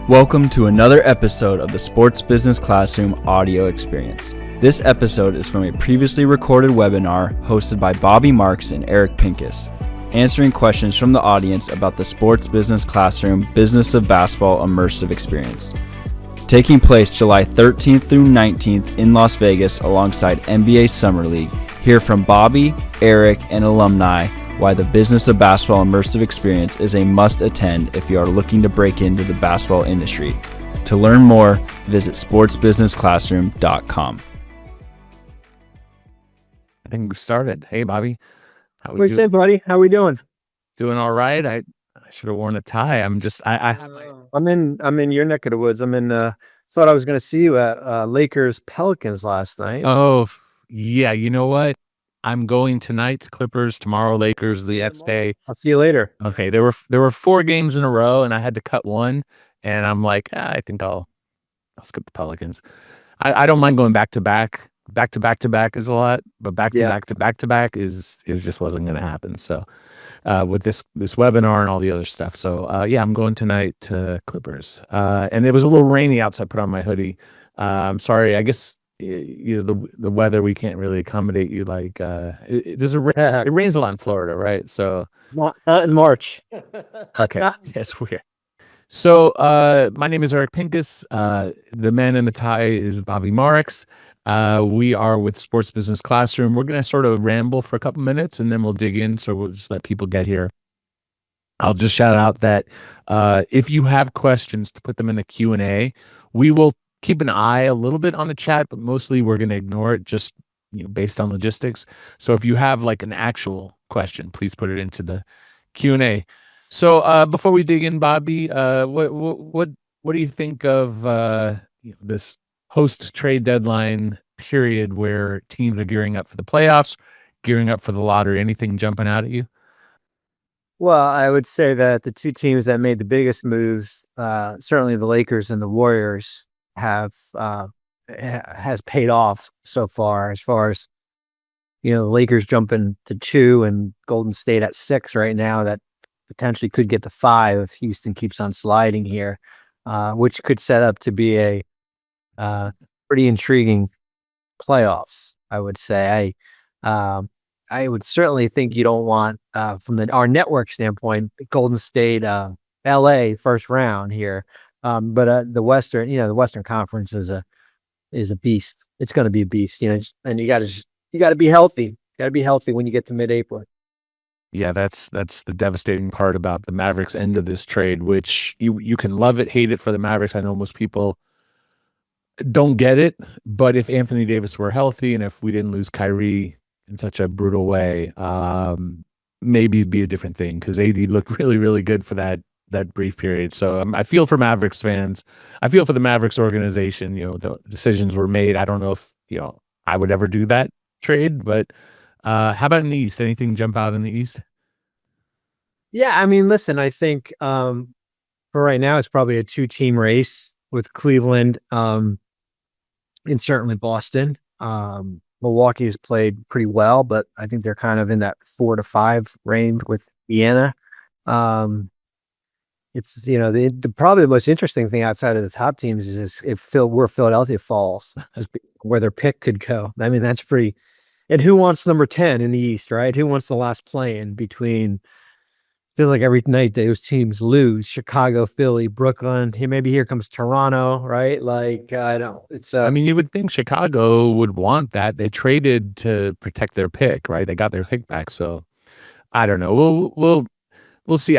Welcome to another episode of the Sports Business Classroom audio experience. This episode is from a previously recorded webinar hosted by Bobby Marks and Eric Pincus, answering questions from the audience about the Sports Business Classroom Business of Basketball Immersive Experience. Taking place July 13th through 19th in Las Vegas alongside NBA Summer League, hear from Bobby, Eric, and alumni why the Business of Basketball Immersive Experience is a must-attend if you are looking to break into the basketball industry. To learn more, visit sportsbusinessclassroom.com. I think we started. Hey, Bobby. What do you say, buddy? How we doing? Doing all right. I should have worn a tie. I'm in your neck of the woods. Thought I was going to see you at Lakers Pelicans last night. Oh, yeah. You know what? I'm going tonight to Clippers, tomorrow Lakers, the next day. I'll see you later. Okay. There were 4 games in a row and I had to cut one, and I'm like, I think I'll skip the Pelicans. I don't mind going back to back. Back to back to back is a lot, but back to back is just wasn't going to happen. So with this webinar and all the other stuff. So I'm going tonight to Clippers. And it was a little rainy outside. Put on my hoodie. I'm sorry. I guess the weather, we can't really accommodate you. Like it rains a lot in Florida, right? So not in March. Okay. Yes, weird. So my name is Eric Pincus. The man in the tie is Bobby Marks. We are with Sports Business Classroom. We're going to sort of ramble for a couple minutes and then we'll dig in. So we'll just let people get here. I'll just shout out that if you have questions, to put them in the Q&A. We will keep an eye a little bit on the chat, but mostly we're going to ignore it just based on logistics. So if you have like an actual question, please put it into the Q&A. So before we dig in, Bobby, what do you think of this post-trade deadline period where teams are gearing up for the playoffs, gearing up for the lottery? Anything jumping out at you? Well, I would say that the two teams that made the biggest moves, certainly the Lakers and the Warriors, has paid off so far. As far as the Lakers jumping to 2 and Golden State at 6 right now, that potentially could get to 5 if Houston keeps on sliding here, which could set up to be a pretty intriguing playoffs, I would say. I would certainly think you don't want, from our network standpoint, Golden State, LA first round here. But the Western Conference is a beast. It's going to be a beast, and you got to be healthy. You got to be healthy when you get to mid-April. Yeah, that's the devastating part about the Mavericks end of this trade, which you can love it, hate it for the Mavericks. I know most people don't get it, but if Anthony Davis were healthy and if we didn't lose Kyrie in such a brutal way, maybe it'd be a different thing, because AD looked really, really good for that brief period. So I feel for Mavericks fans. I feel for the Mavericks organization. The decisions were made. I don't know if I would ever do that trade, but how about in the East? Anything jump out in the East? Yeah, listen, I think for right now it's probably a 2-team race with Cleveland and certainly Boston. Milwaukee has played pretty well, but I think they're kind of in that 4 to 5 range with Vienna. It's the probably the most interesting thing outside of the top teams is where Philadelphia falls, where their pick could go. That's pretty. And who wants number 10 in the East, right? Who wants the last play-in between? Feels like every night those teams lose. Chicago, Philly, Brooklyn. Maybe here comes Toronto, right? Like I don't. It's. You would think Chicago would want that. They traded to protect their pick, right? They got their pick back. So I don't know. We'll see.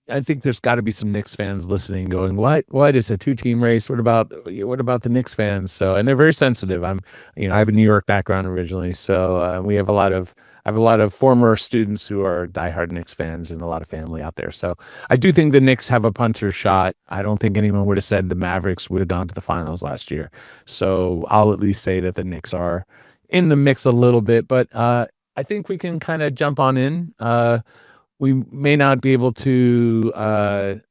I think there's got to be some Knicks fans listening, going, "What? It's a 2-team race. What about the Knicks fans?" So, and they're very sensitive. I have a New York background originally, so I have a lot of former students who are diehard Knicks fans and a lot of family out there. So I do think the Knicks have a puncher's shot. I don't think anyone would have said the Mavericks would have gone to the finals last year. So I'll at least say that the Knicks are in the mix a little bit, but I think we can kind of jump on in. We may not be able to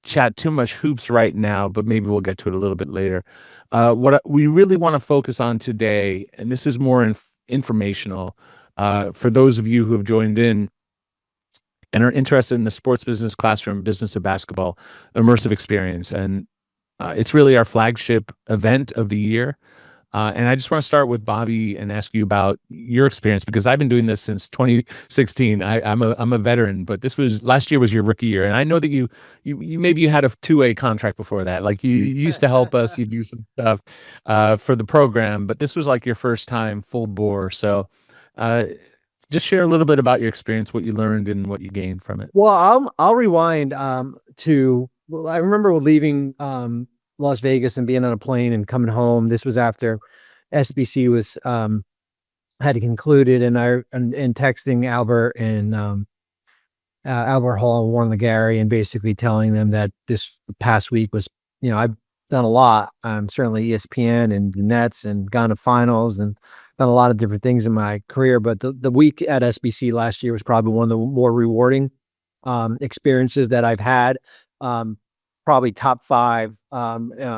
chat too much hoops right now, but maybe we'll get to it a little bit later. What we really want to focus on today, and this is more informational, for those of you who have joined in, and are interested in the Sports Business Classroom Business of Basketball Immersive Experience. And it's really our flagship event of the year. And I just want to start with Bobby and ask you about your experience, because I've been doing this since 2016. I'm a veteran, but last year was your rookie year, and I know that you maybe you had a 2-way contract before that. Like you used to help us, you do some stuff for the program, but this was like your first time full bore. So uh, just share a little bit about your experience, what you learned, and what you gained from it. Well, I'll rewind to well, I remember leaving Las Vegas and being on a plane and coming home. This was after SBC was had concluded, and and texting Albert and Albert Hall and Warren Legary, and basically telling them that this past week was, I've done a lot. Certainly ESPN and the Nets, and gone to finals, and done a lot of different things in my career. But the week at SBC last year was probably one of the more rewarding experiences that I've had. Probably top 5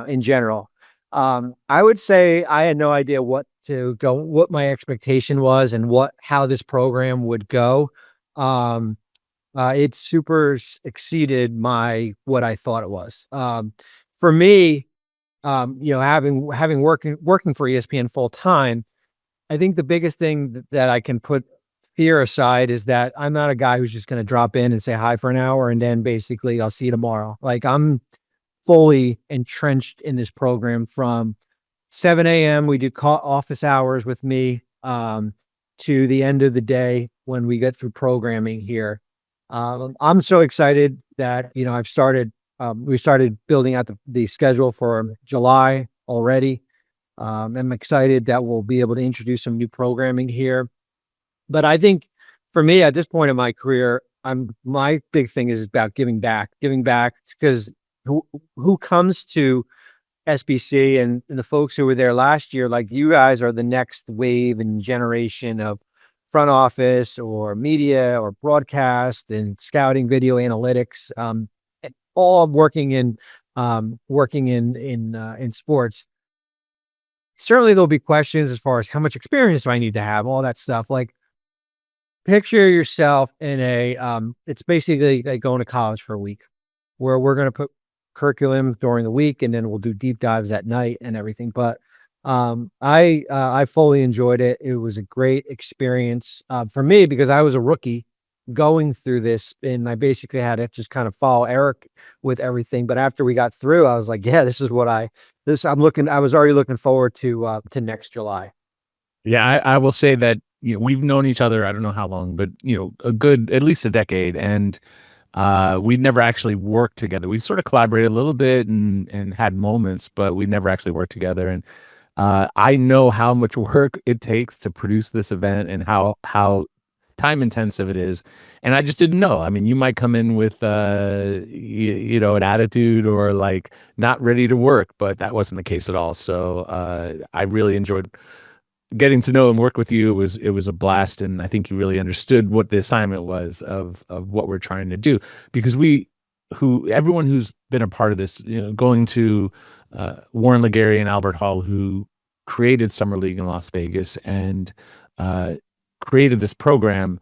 in general. I would say I had no idea what my expectation was, and how this program would go. It super exceeded what I thought it was. For me, having working for ESPN full time, I think the biggest thing that I can put fear aside is that I'm not a guy who's just going to drop in and say hi for an hour and then basically I'll see you tomorrow. Like, I'm fully entrenched in this program from 7 a.m. We do office hours with me to the end of the day when we get through programming here. I'm so excited that, we started building out the schedule for July already. I'm excited that we'll be able to introduce some new programming here. But I think for me at this point in my career, my big thing is about giving back, because who comes to SBC and the folks who were there last year, like you guys are the next wave and generation of front office or media or broadcast and scouting, video analytics, all working in sports. Certainly there'll be questions as far as how much experience do I need to have, all that stuff. Like, picture yourself in it's basically like going to college for a week, where we're going to put curriculum during the week and then we'll do deep dives at night and everything. But I fully enjoyed it. It was a great experience for me, because I was a rookie going through this, and I basically had to just kind of follow Eric with everything. But after we got through, I was like, yeah, this is what I was already looking forward to next July. Yeah, I will say that we've known each other, I don't know how long, but a good at least a decade, and we never actually worked together. We sort of collaborated a little bit and had moments, but we never actually worked together. And I know how much work it takes to produce this event and how time intensive it is. And I just didn't know. I mean, you might come in with an attitude or like not ready to work, but that wasn't the case at all. So I really enjoyed getting to know and work with you. It was a blast, and I think you really understood what the assignment was of what we're trying to do, because everyone who's been a part of this, going to Warren Legary and Albert Hall, who created Summer League in Las Vegas and created this program,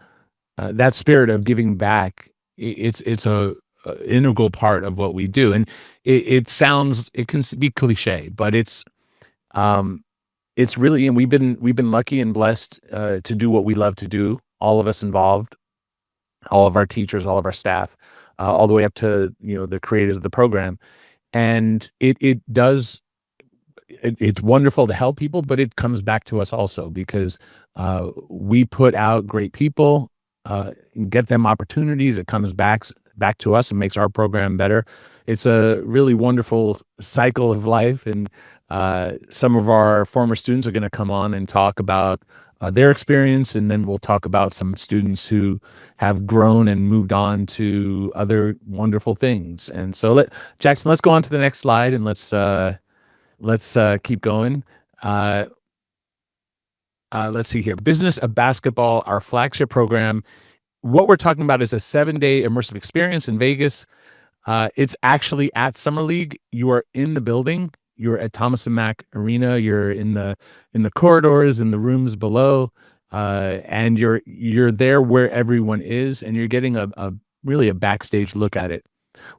that spirit of giving back, it's a integral part of what we do. And it can be cliche, but it's really, and we've been lucky and blessed to do what we love to do, all of us involved, all of our teachers, all of our staff, all the way up to the creators of the program. And it's wonderful to help people, but it comes back to us also, because we put out great people, get them opportunities. It comes back to us and makes our program better. It's a really wonderful cycle of life. And some of our former students are going to come on and talk about their experience, and then we'll talk about some students who have grown and moved on to other wonderful things. And so, Jackson, let's go on to the next slide, and let's keep going. Let's see here. Business of Basketball, our flagship program. What we're talking about is a 7-day immersive experience in Vegas. It's actually at Summer League. You are in the building. You're at Thomas and Mack Arena. You're in the corridors, in the rooms below. and you're there where everyone is, and you're getting a really a backstage look at it.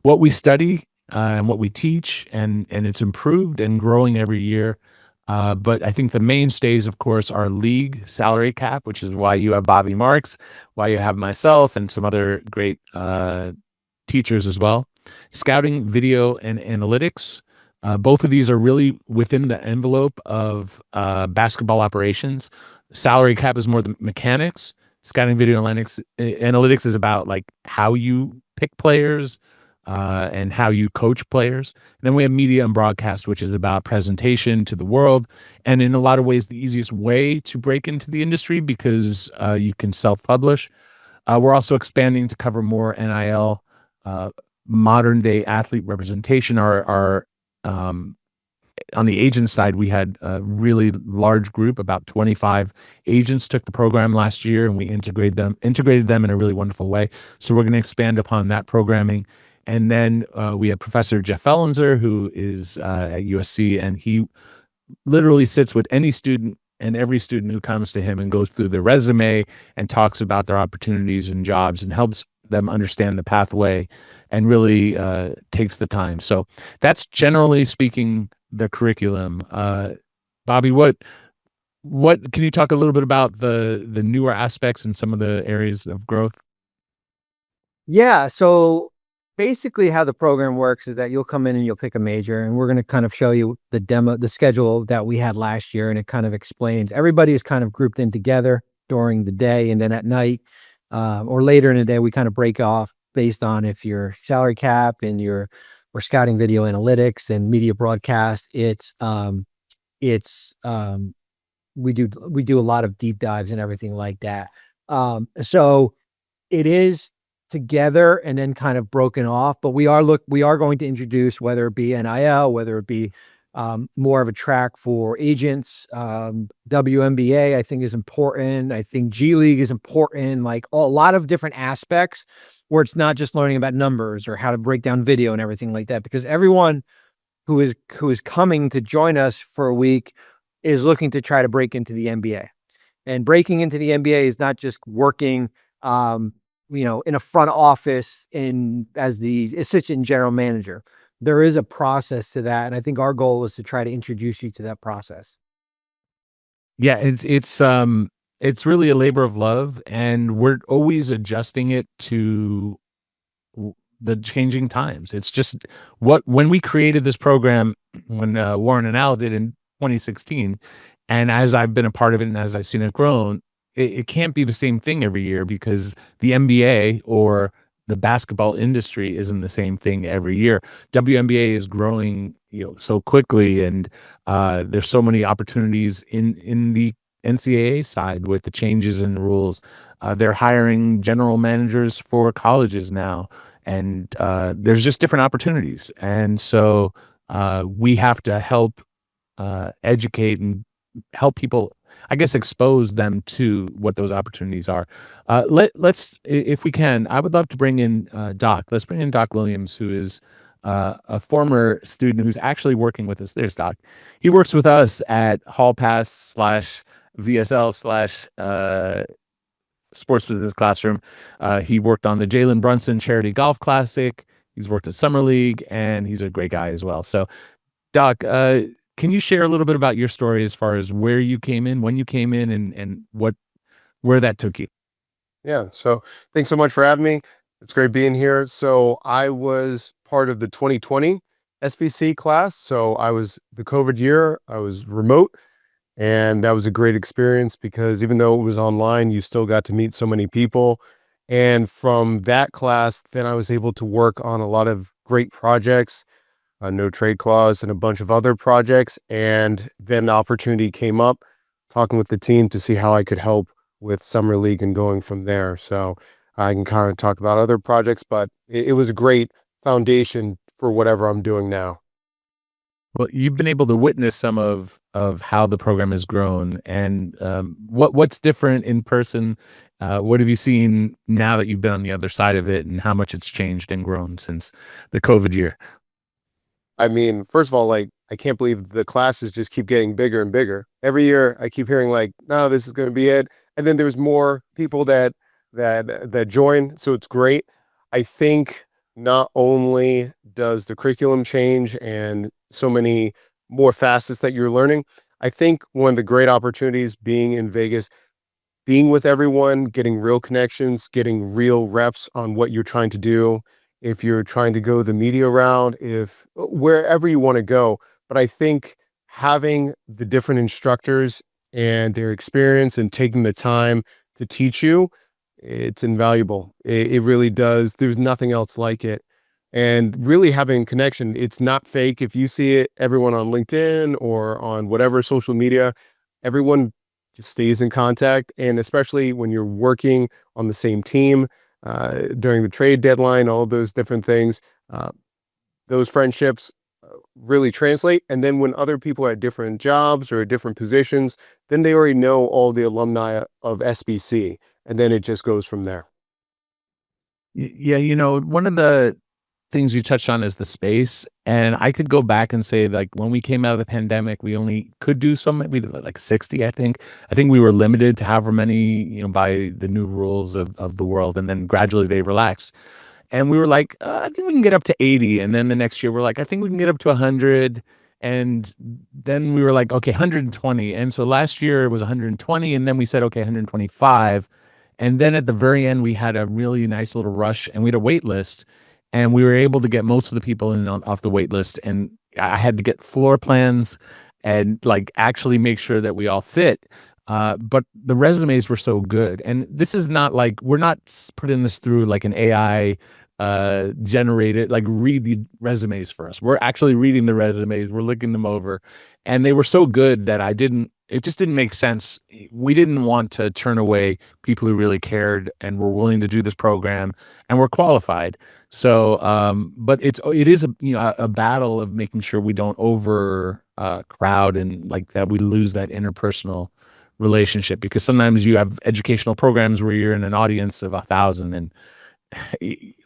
What we study and what we teach, and it's improved and growing every year. But I think the mainstays, of course, are league salary cap, which is why you have Bobby Marks, why you have myself, and some other great teachers as well. Scouting, video, and analytics. Both of these are really within the envelope of basketball operations. Salary cap is more the mechanics. Scouting, video, analytics is about like how you pick players and how you coach players. And then we have media and broadcast, which is about presentation to the world. And in a lot of ways, the easiest way to break into the industry because you can self-publish. We're also expanding to cover more NIL, modern day athlete representation. Our on the agent side, we had a really large group, about 25 agents took the program last year, and we integrated them in a really wonderful way. So we're going to expand upon that programming. And then we have Professor Jeff Fellenzer, who is at USC, and he literally sits with any student and every student who comes to him and goes through their resume and talks about their opportunities and jobs and helps them understand the pathway and really takes the time. So that's generally speaking the curriculum. Bobby, what can you talk a little bit about the newer aspects and some of the areas of growth? Yeah. So basically how the program works is that you'll come in and you'll pick a major, and we're going to kind of show you the schedule that we had last year. And it kind of explains, everybody is kind of grouped in together during the day, and then at night or later in the day, we kind of break off based on if you're salary cap and we're scouting, video analytics, and media broadcast. We do a lot of deep dives and everything like that. So it is together and then kind of broken off, but we are going to introduce, whether it be NIL, whether it be more of a track for agents. WNBA, I think, is important. I think G League is important, like a lot of different aspects where it's not just learning about numbers or how to break down video and everything like that, because everyone who is coming to join us for a week is looking to try to break into the NBA. And breaking into the NBA is not just working in a front office as the assistant general manager. There is a process to that, and I think our goal is to try to introduce you to that process. Yeah, it's really a labor of love, and we're always adjusting it to the changing times. It's just when we created this program, when Warren and Al did in 2016, and as I've been a part of it and as I've seen it grown, it can't be the same thing every year because the NBA or the basketball industry isn't the same thing every year. WNBA is growing, so quickly, and there's so many opportunities in the NCAA side with the changes in the rules. They're hiring general managers for colleges now, and there's just different opportunities. And so we have to help educate and help people, I guess, expose them to what those opportunities are. Let's, if we can, I would love to bring in Doc. Let's bring in Doc Williams, who is a former student who's actually working with us. There's Doc. He works with us at Hall Pass /VSL/ Sports Business Classroom. He worked on the Jalen Brunson Charity Golf Classic. He's worked at Summer League, and he's a great guy as well. So, Doc, can you share a little bit about your story as far as where you came in, when you came in, and where that took you? Yeah. So thanks so much for having me. It's great being here. So I was part of the 2020 SBC class. So I was the COVID year, I was remote, and that was a great experience because even though it was online, you still got to meet so many people. And from that class, then I was able to work on a lot of great projects, no trade clause, and a bunch of other projects. And then the opportunity came up talking with the team to see how I could help with Summer League and going from there. So I can kind of talk about other projects, but it was a great foundation for whatever I'm doing now. Well, you've been able to witness some of how the program has grown, and what's different in person. What have you seen now that you've been on the other side of it, and how much it's changed and grown since the COVID year? I mean, first of all, like, I can't believe the classes just keep getting bigger and bigger. Every year I keep hearing like, no, this is going to be it. and then there's more people that join, so it's great. I think not only does the curriculum change and so many more facets that you're learning, I think one of the great opportunities being in Vegas, being with everyone, getting real connections, getting real reps on what you're trying to do. If you're trying to go the media route, if wherever you want to go. But I think having the different instructors and their experience and taking the time to teach you, it's invaluable. It really does. There's nothing else like it. And really having connection, it's not fake. If you see it, everyone on LinkedIn or on whatever social media, everyone just stays in contact. And especially when you're working on the same team during the trade deadline, all of those different things, those friendships really translate. And then when other people are at different jobs or at different positions, then they already know all the alumni of SBC. And then it just goes from there. Yeah, one of the things you touched on is the space. And I could go back and say, like, when we came out of the pandemic, we only could do so many, we did like 60, I think. I think we were limited to however many, by the new rules of the world. And then gradually they relaxed. And we were like, I think we can get up to 80. And then the next year we're like, I think we can get up to 100. And then we were like, okay, 120. And so last year it was 120. And then we said, okay, 125. And then at the very end, we had a really nice little rush and we had a wait list. And we were able to get most of the people in off the wait list. And I had to get floor plans and like actually make sure that we all fit. But the resumes were so good. And this is not like, we're not putting this through like an AI generated, like read the resumes for us. We're actually reading the resumes. We're looking them over. And they were so good that it just didn't make sense. We didn't want to turn away people who really cared and were willing to do this program and were qualified. So, but it is a battle of making sure we don't over crowd and like that we lose that interpersonal relationship, because sometimes you have educational programs where you're in an audience of 1,000 and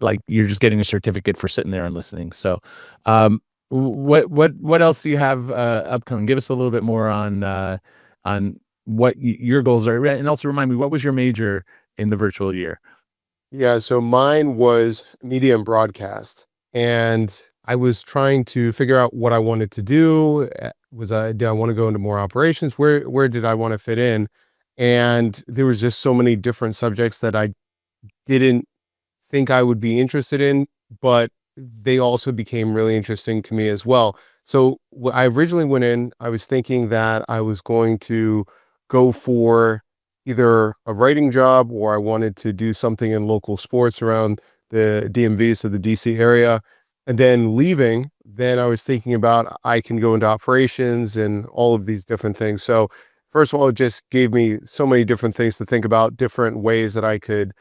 like you're just getting a certificate for sitting there and listening. So, what else do you have upcoming? Give us a little bit more on what your goals are, and also remind me, what was your major in the virtual year? Yeah, so mine was media and broadcast, and I was trying to figure out what I wanted to do. Did I want to go into more operations? Where did I want to fit in? And there was just so many different subjects that I didn't think I would be interested in, but they also became really interesting to me as well. So I originally went in, I was thinking that I was going to go for either a writing job or I wanted to do something in local sports around the DMV, so the DC area. And then leaving, then I was thinking about I can go into operations and all of these different things. So first of all, it just gave me so many different things to think about, different ways that I could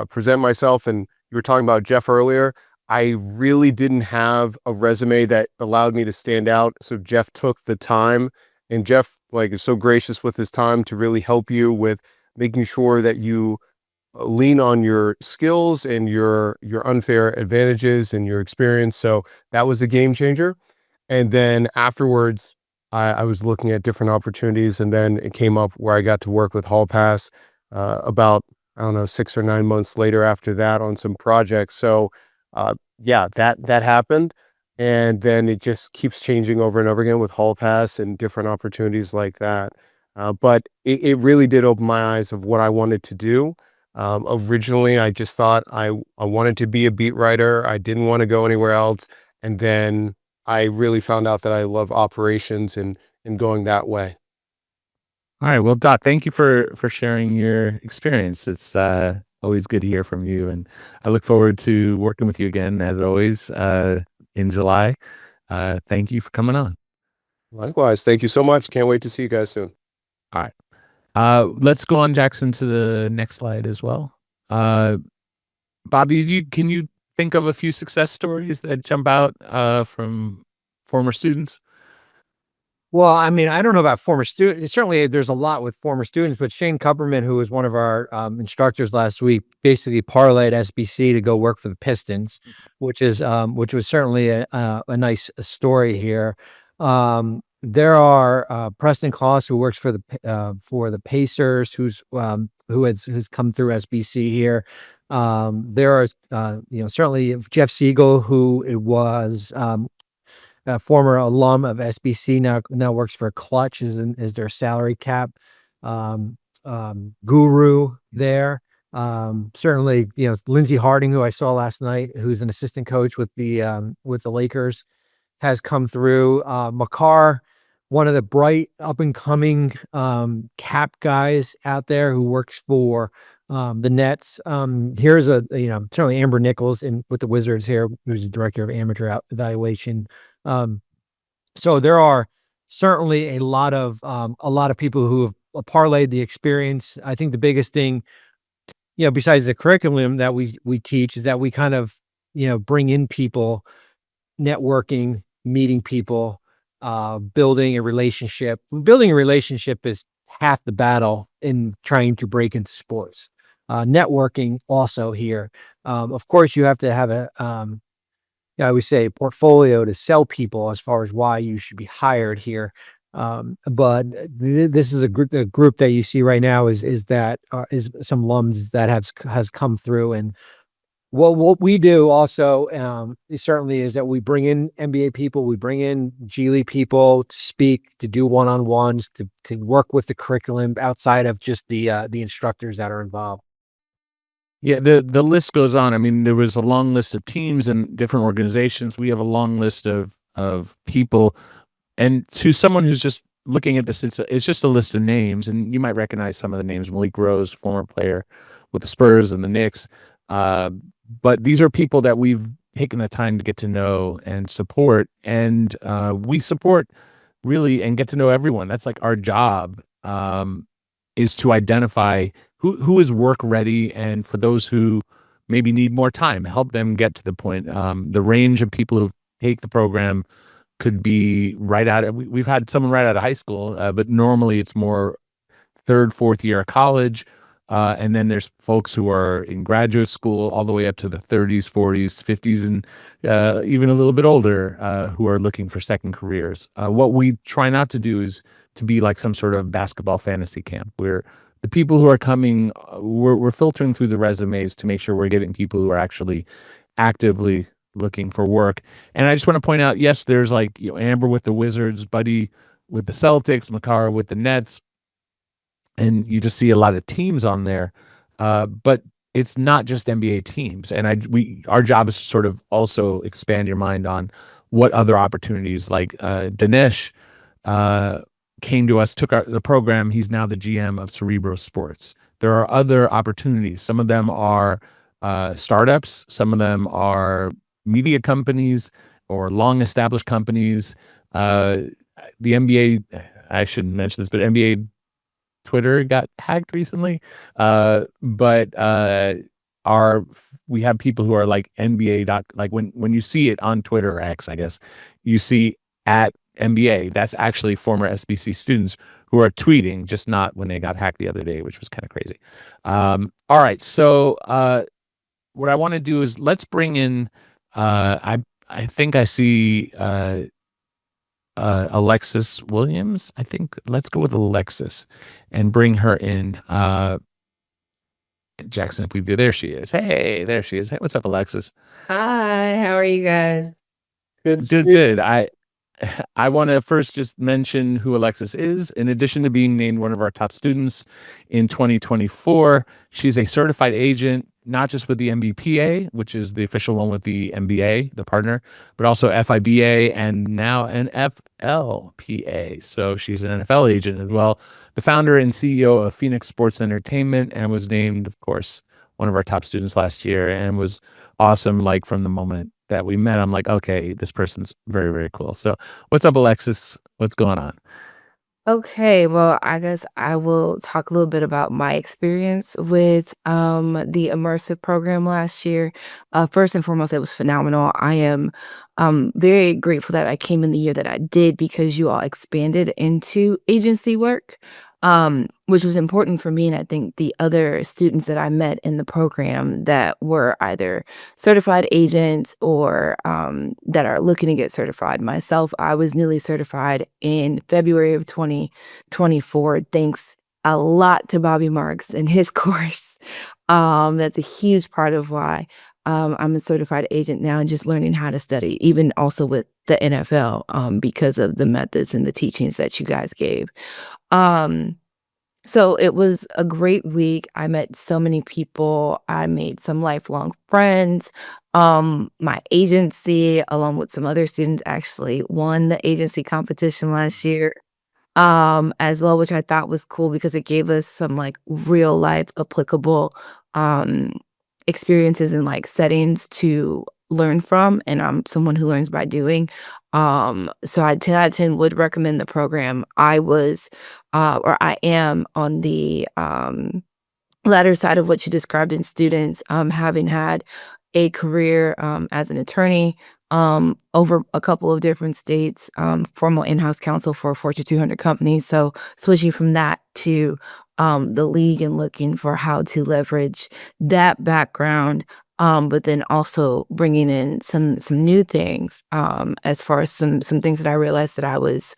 present myself. And you were talking about Jeff earlier. I really didn't have a resume that allowed me to stand out. So Jeff took the time, and Jeff is so gracious with his time to really help you with making sure that you lean on your skills and your unfair advantages and your experience. So that was a game changer. And then afterwards, I was looking at different opportunities, and then it came up where I got to work with Hall Pass about, I don't know, 6 or 9 months later after that on some projects. So yeah, that happened. And then it just keeps changing over and over again with Hall Pass and different opportunities like that. But it really did open my eyes of what I wanted to do. Originally, I just thought I wanted to be a beat writer. I didn't want to go anywhere else. And then I really found out that I love operations and going that way. All right. Well, Dot, thank you for sharing your experience. It's always good to hear from you. And I look forward to working with you again, as always, in July. Thank you for coming on. Likewise. Thank you so much. Can't wait to see you guys soon. All right. Let's go on, Jackson, to the next slide as well. Bobby, can you think of a few success stories that jump out from former students? Well, I mean, I don't know about former students. Certainly, there's a lot with former students, but Shane Kupperman, who was one of our instructors last week, basically parlayed SBC to go work for the Pistons, which was certainly a nice story here. There are Preston Kloss, who works for the Pacers, who's come through SBC here. There are certainly Jeff Siegel, who was a former alum of SBC, now works for Clutch, is their salary cap guru there. Certainly, Lindsey Harding, who I saw last night, who's an assistant coach with the Lakers, has come through. Makar, one of the bright up and coming cap guys out there, who works for the Nets. Here's certainly Amber Nichols with the Wizards here, who's the director of amateur evaluation. So there are certainly a lot of people who have parlayed the experience. I think the biggest thing, besides the curriculum that we teach, is that we kind of, bring in people, networking, meeting people, building a relationship. Building a relationship is half the battle in trying to break into sports. Networking also here. Of course, you have to have I would say, portfolio to sell people as far as why you should be hired here. But this is a group that you see right now is some alums that has come through. And what we do also certainly is that we bring in NBA people, we bring in G League people to speak, to do one-on-ones, to work with the curriculum outside of just the instructors that are involved. Yeah, the list goes on. I mean, there was a long list of teams and different organizations. We have a long list of people. And to someone who's just looking at this, it's just a list of names, and you might recognize some of the names. Malik Rose, former player with the Spurs and the Knicks. But these are people that we've taken the time to get to know and support. And we support really and get to know everyone. That's like our job, is to identify who is work ready, and for those who maybe need more time, help them get to the point. The range of people who take the program could be we've had someone right out of high school, but normally it's more third, fourth year of college. And then there's folks who are in graduate school all the way up to the 30s, 40s, 50s, and even a little bit older, who are looking for second careers. What we try not to do is to be like some sort of basketball fantasy camp, where the people who are coming, we're filtering through the resumes to make sure we're getting people who are actually actively looking for work. And I just want to point out, yes, there's like Amber with the Wizards, Buddy with the Celtics, Makara with the Nets, and you just see a lot of teams on there. But it's not just NBA teams. And our job is to sort of also expand your mind on what other opportunities, like Dinesh came to us, took the program. He's now the GM of Cerebro Sports. There are other opportunities. Some of them are startups. Some of them are media companies or long established companies. The NBA, I shouldn't mention this, but NBA Twitter got hacked recently. But we have people who are like NBA like when you see it on Twitter or X, I guess, you see at NBA, that's actually former SBC students who are tweeting, just not when they got hacked the other day, which was kind of crazy. All right, so what I want to do is let's bring in. I think I see Alexis Williams. I think let's go with Alexis and bring her in. Jackson, if we do, there she is. Hey, there she is. Hey, what's up, Alexis? Hi, how are you guys? Good. I want to first just mention who Alexis is. In addition to being named one of our top students in 2024, she's a certified agent, not just with the MBPA, which is the official one with the MBA, the partner, but also FIBA and now an FLPA. So she's an NFL agent as well. The founder and CEO of Phoenix Sports Entertainment, and was named, of course, one of our top students last year, and was awesome. Like from the moment that we met, I'm like, okay, this person's very, very cool. So what's up, Alexis? What's going on? Okay, well, I guess I will talk a little bit about my experience with the immersive program last year. First and foremost, it was phenomenal. I am very grateful that I came in the year that I did, because you all expanded into agency work. which was important for me. And I think the other students that I met in the program that were either certified agents or that are looking to get certified. Myself, I was newly certified in February of 2024, thanks a lot to Bobby Marks and his course. That's a huge part of why I'm a certified agent now and just learning how to study, even also with the NFL, because of the methods and the teachings that you guys gave. So it was a great week. I met so many people. I made some lifelong friends. My agency, along with some other students, actually won the agency competition last year, as well, which I thought was cool because it gave us some like real life applicable experiences and like settings to learn from. And I'm someone who learns by doing. So I 10 out of 10 would recommend the program. I was, or I am on the latter side of what you described in students, having had a career as an attorney over a couple of different states, formal in-house counsel for a Fortune 200 company. So switching from that to the league and looking for how to leverage that background, but then also bringing in some new things, as far as some things that I realized that I was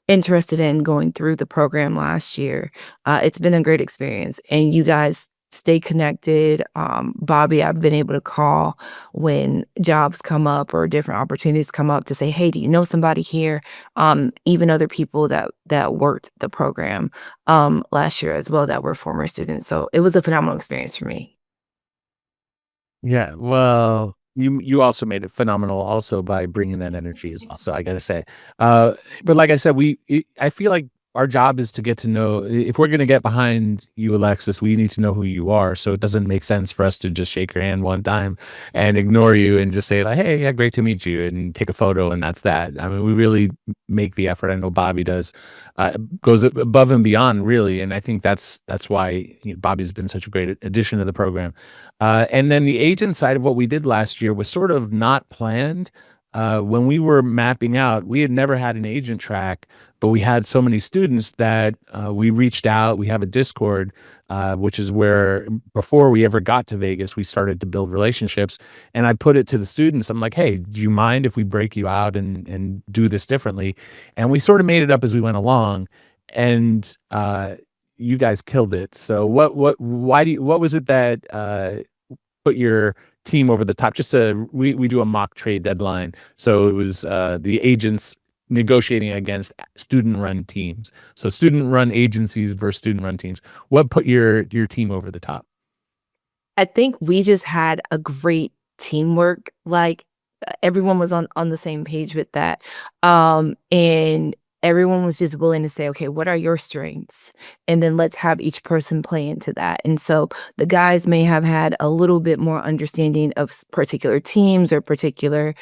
interested in going through the program last year. It's been a great experience, and you guys stay connected. Bobby, I've been able to call when jobs come up or different opportunities come up to say, hey, do you know somebody here? Even other people that worked the program last year as well that were former students. So it was a phenomenal experience for me. Yeah, well, you also made it phenomenal also by bringing that energy as well. So I gotta say, but like I said, I feel like our job is to get to know. If we're gonna get behind you, Alexis, we need to know who you are. So it doesn't make sense for us to just shake your hand one time and ignore you and just say like, "Hey, yeah, great to meet you," and take a photo, and that's that. I mean, we really make the effort. I know Bobby does, goes above and beyond, really, and I think that's why Bobby's been such a great addition to the program. And then the agent side of what we did last year was sort of not planned. When we were mapping out, we had never had an agent track, but we had so many students that we reached out. We have a Discord, which is where before we ever got to Vegas, we started to build relationships. And I put it to the students. I'm like, hey, do you mind if we break you out and do this differently? And we sort of made it up as we went along. And you guys killed it. So what was it that put your team over the top? We do a mock trade deadline, so it was the agents negotiating against student run teams. So student run agencies versus student run teams. What put your team over the top? I think we just had a great teamwork. Like everyone was on the same page with that. And everyone was just willing to say, okay, what are your strengths? And then let's have each person play into that. And so the guys may have had a little bit more understanding of particular teams or particular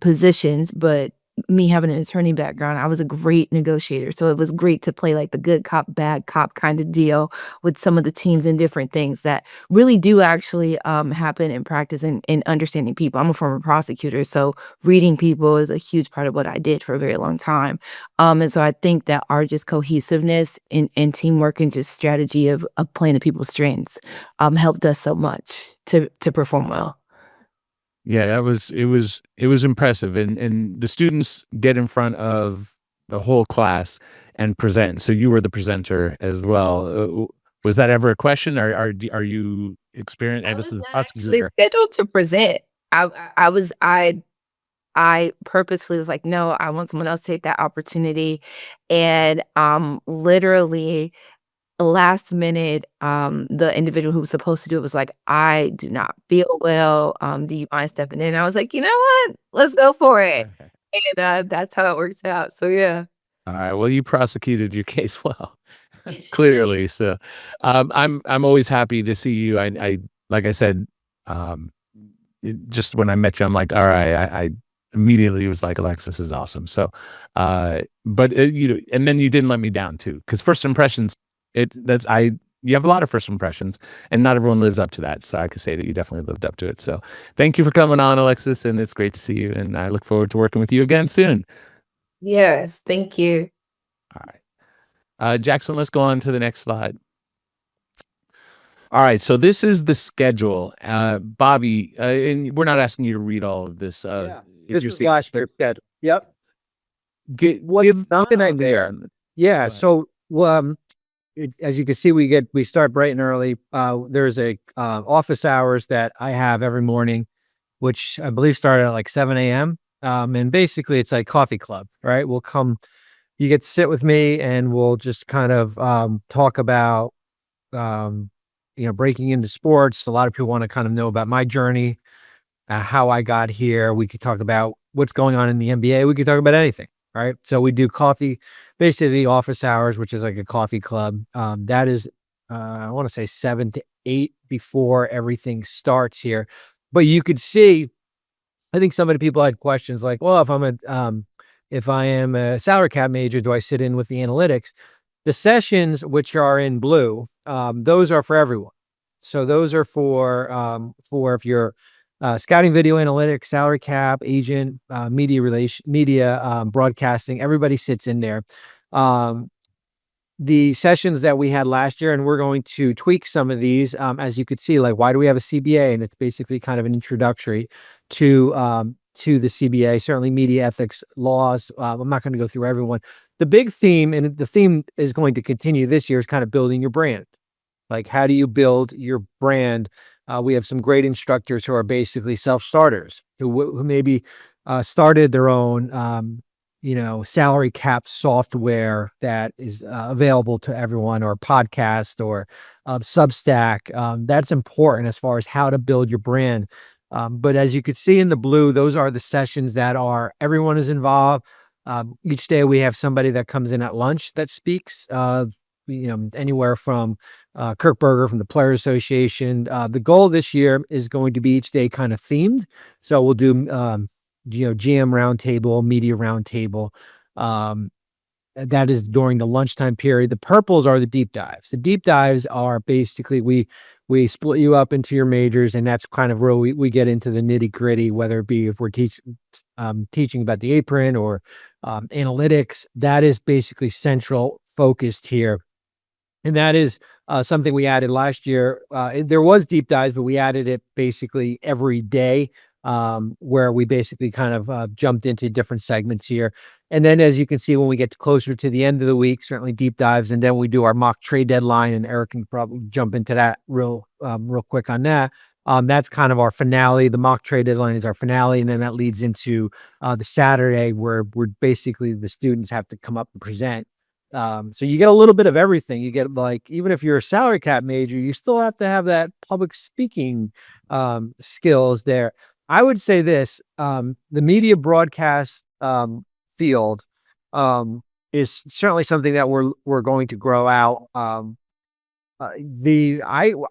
positions, but me having an attorney background, I was a great negotiator. So it was great to play like the good cop, bad cop kind of deal with some of the teams and different things that really do actually happen in practice and understanding people. I'm a former prosecutor, so reading people is a huge part of what I did for a very long time. And so I think that our just cohesiveness and teamwork and just strategy of playing to people's strengths helped us so much to perform well. Yeah, it was impressive, and the students get in front of the whole class and present. So you were the presenter as well. Was that ever a question? Are you experienced? I And this was is not prosecutor actually here. scheduled to present. I purposefully was like, no, I want someone else to take that opportunity. And literally last minute, the individual who was supposed to do it was like, I do not feel well. Do you mind stepping in? I was like, you know what? Let's go for it. And that's how it works out. So yeah. All right. Well, you prosecuted your case well, clearly. So, I'm always happy to see you. I like I said, um, just when I met you, I'm like, all right. I immediately was like, Alexis is awesome. So, but and then you didn't let me down too, because first impressions, you have a lot of first impressions, and not everyone lives up to that. So I could say that you definitely lived up to it. So, thank you for coming on, Alexis, and it's great to see you. And I look forward to working with you again soon. Yes. Thank you. All right. Jackson, let's go on to the next slide. All right, so this is the schedule. Bobby, and we're not asking you to read all of this. This was last year's schedule. Yep. Give an idea. Yeah. So, as you can see, we start bright and early. There's a office hours that I have every morning, which I believe started at like 7 a.m. And basically it's like coffee club, right? You get to sit with me and we'll just kind of talk about, breaking into sports. A lot of people want to kind of know about my journey, how I got here. We could talk about what's going on in the NBA. We could talk about anything, right? So we do coffee, basically office hours, which is like a coffee club. That is, I want to say 7 to 8 before everything starts here. But you could see, I think some of the people had questions like, well, if I am a salary cap major, do I sit in with the analytics? The sessions, which are in blue, those are for everyone. So those are for if you're scouting, video analytics, salary cap, agent, media broadcasting, everybody sits in there. The sessions that we had last year, and we're going to tweak some of these, as you could see, like why do we have a CBA? And it's basically kind of an introductory to the CBA, certainly media ethics laws. I'm not going to go through everyone. The big theme, and the theme is going to continue this year, is kind of building your brand. Like, how do you build your brand? We have some great instructors who are basically self-starters who maybe started their own, salary cap software that is available to everyone, or podcast, or Substack. That's important as far as how to build your brand. But as you could see in the blue, those are the sessions that everyone is involved. Each day we have somebody that comes in at lunch that speaks, anywhere from Kirk Berger from the Players Association. The goal this year is going to be each day kind of themed. So we'll do, GM roundtable, media roundtable. That is during the lunchtime period. The purples are the deep dives. The deep dives are basically, we split you up into your majors, and that's kind of where we get into the nitty gritty, whether it be if we're teaching about the apron or analytics. That is basically central focused here. And that is something we added last year. There was deep dives, but we added it basically every day, where we basically kind of jumped into different segments here. And then, as you can see, when we get closer to the end of the week, certainly deep dives, and then we do our mock trade deadline, and Eric can probably jump into that real quick on that. That's kind of our finale. The mock trade deadline is our finale, and then that leads into the Saturday, where we're basically, the students have to come up and present. So you get a little bit of everything. You get, like, even if you're a salary cap major, you still have to have that public speaking skills there. I would say this, the media broadcast field is certainly something that we're going to grow out. I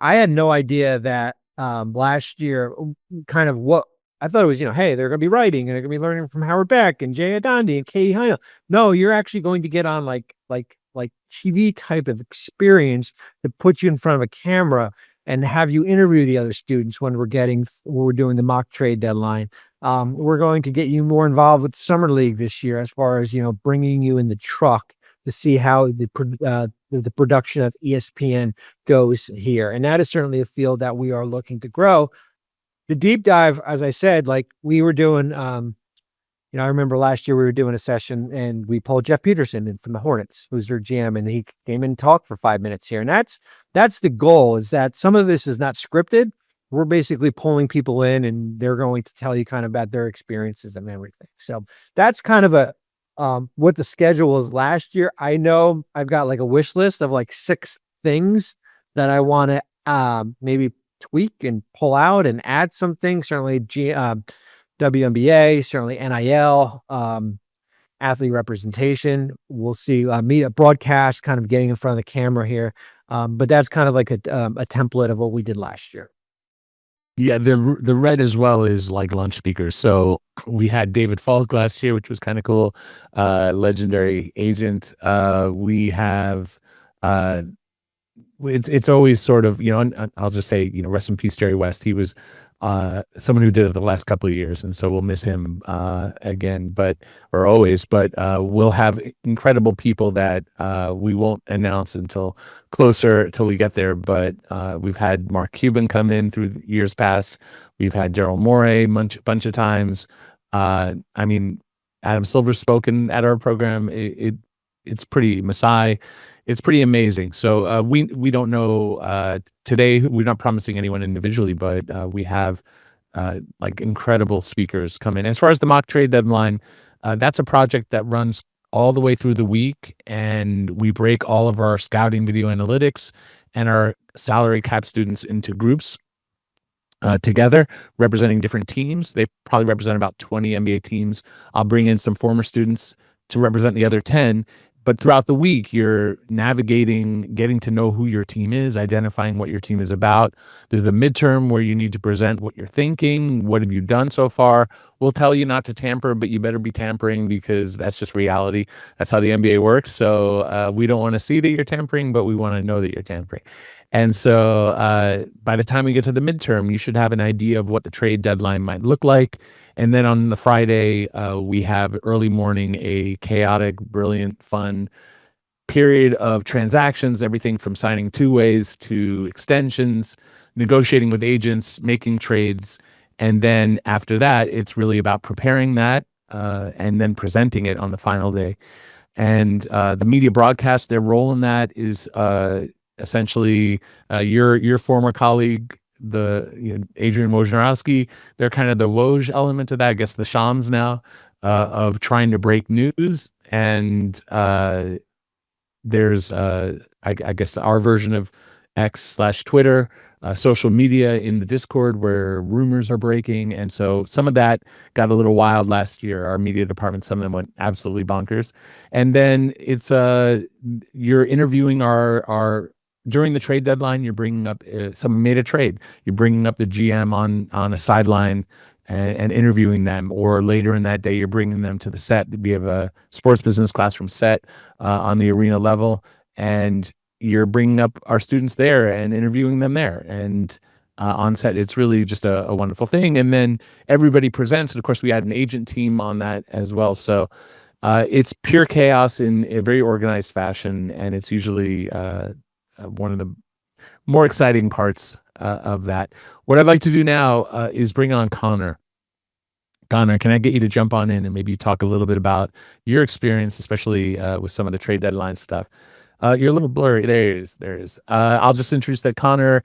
had no idea that last year, kind of what I thought it was, hey, they're going to be writing and they're going to be learning from Howard Beck and Jay Adondi and Katie Heino. No, you're actually going to get on like TV type of experience that puts you in front of a camera and have you interview the other students when we're doing the mock trade deadline. We're going to get you more involved with Summer League this year, as far as, bringing you in the truck to see how the production of ESPN goes here. And that is certainly a field that we are looking to grow. The deep dive, as I said, like we were doing, I remember last year we were doing a session and we pulled Jeff Peterson in from the Hornets, who's their GM, and he came in and talked for 5 minutes here. And that's the goal, is that some of this is not scripted. We're basically pulling people in and they're going to tell you kind of about their experiences and everything. So that's kind of what the schedule was last year. I know I've got like a wish list of like 6 things that I want to maybe tweak and pull out and add some things. Certainly WNBA, certainly NIL, athlete representation. We'll see media broadcast, kind of getting in front of the camera here. But that's kind of like a template of what we did last year. Yeah, the red as well is like lunch speakers. So we had David Falk last year, which was kind of cool. Legendary agent. We have it's always sort of, and I'll just say, rest in peace, Jerry West. He was someone who did it the last couple of years, and so we'll miss him again, or always. But we'll have incredible people that we won't announce until we get there. But we've had Mark Cuban come in through the years past. We've had Daryl Morey bunch of times. I mean, Adam Silver's spoken at our program. It's pretty Masai. It's pretty amazing. So we don't know today. We're not promising anyone individually, but we have like incredible speakers come in. As far as the mock trade deadline, that's a project that runs all the way through the week, and we break all of our scouting video analytics and our salary cap students into groups together, representing different teams. They probably represent about 20 NBA teams. I'll bring in some former students to represent the other 10. But throughout the week, you're navigating, getting to know who your team is, identifying what your team is about. There's the midterm where you need to present what you're thinking. What have you done so far? We'll tell you not to tamper, but you better be tampering because that's just reality. That's how the NBA works. So we don't want to see that you're tampering, but we want to know that you're tampering. And so by the time we get to the midterm, you should have an idea of what the trade deadline might look like. And then on the Friday, we have early morning, a chaotic, brilliant, fun period of transactions, everything from signing two-ways to extensions, negotiating with agents, making trades. And then after that, it's really about preparing that and then presenting it on the final day. And the media broadcast, their role in that is essentially your former colleague, Adrian Wojnarowski. They're kind of the Woj element of that, I guess the Shams now, of trying to break news. And there's I guess our version of X/Twitter, social media in the Discord where rumors are breaking. And so some of that got a little wild last year. Our media department, some of them went absolutely bonkers. And then it's you're interviewing our during the trade deadline, you're bringing up someone made a trade. You're bringing up the GM on a sideline and interviewing them. Or later in that day, you're bringing them to the set. We have a sports business classroom set on the arena level, and you're bringing up our students there and interviewing them there. And on set, it's really just a wonderful thing. And then everybody presents. And of course, we had an agent team on that as well. So it's pure chaos in a very organized fashion. And it's usually one of the more exciting parts of that. What I'd like to do now is bring on Connor. Connor, can I get you to jump on in and maybe talk a little bit about your experience, especially with some of the trade deadline stuff? You're a little blurry. There it is. I'll just introduce that Connor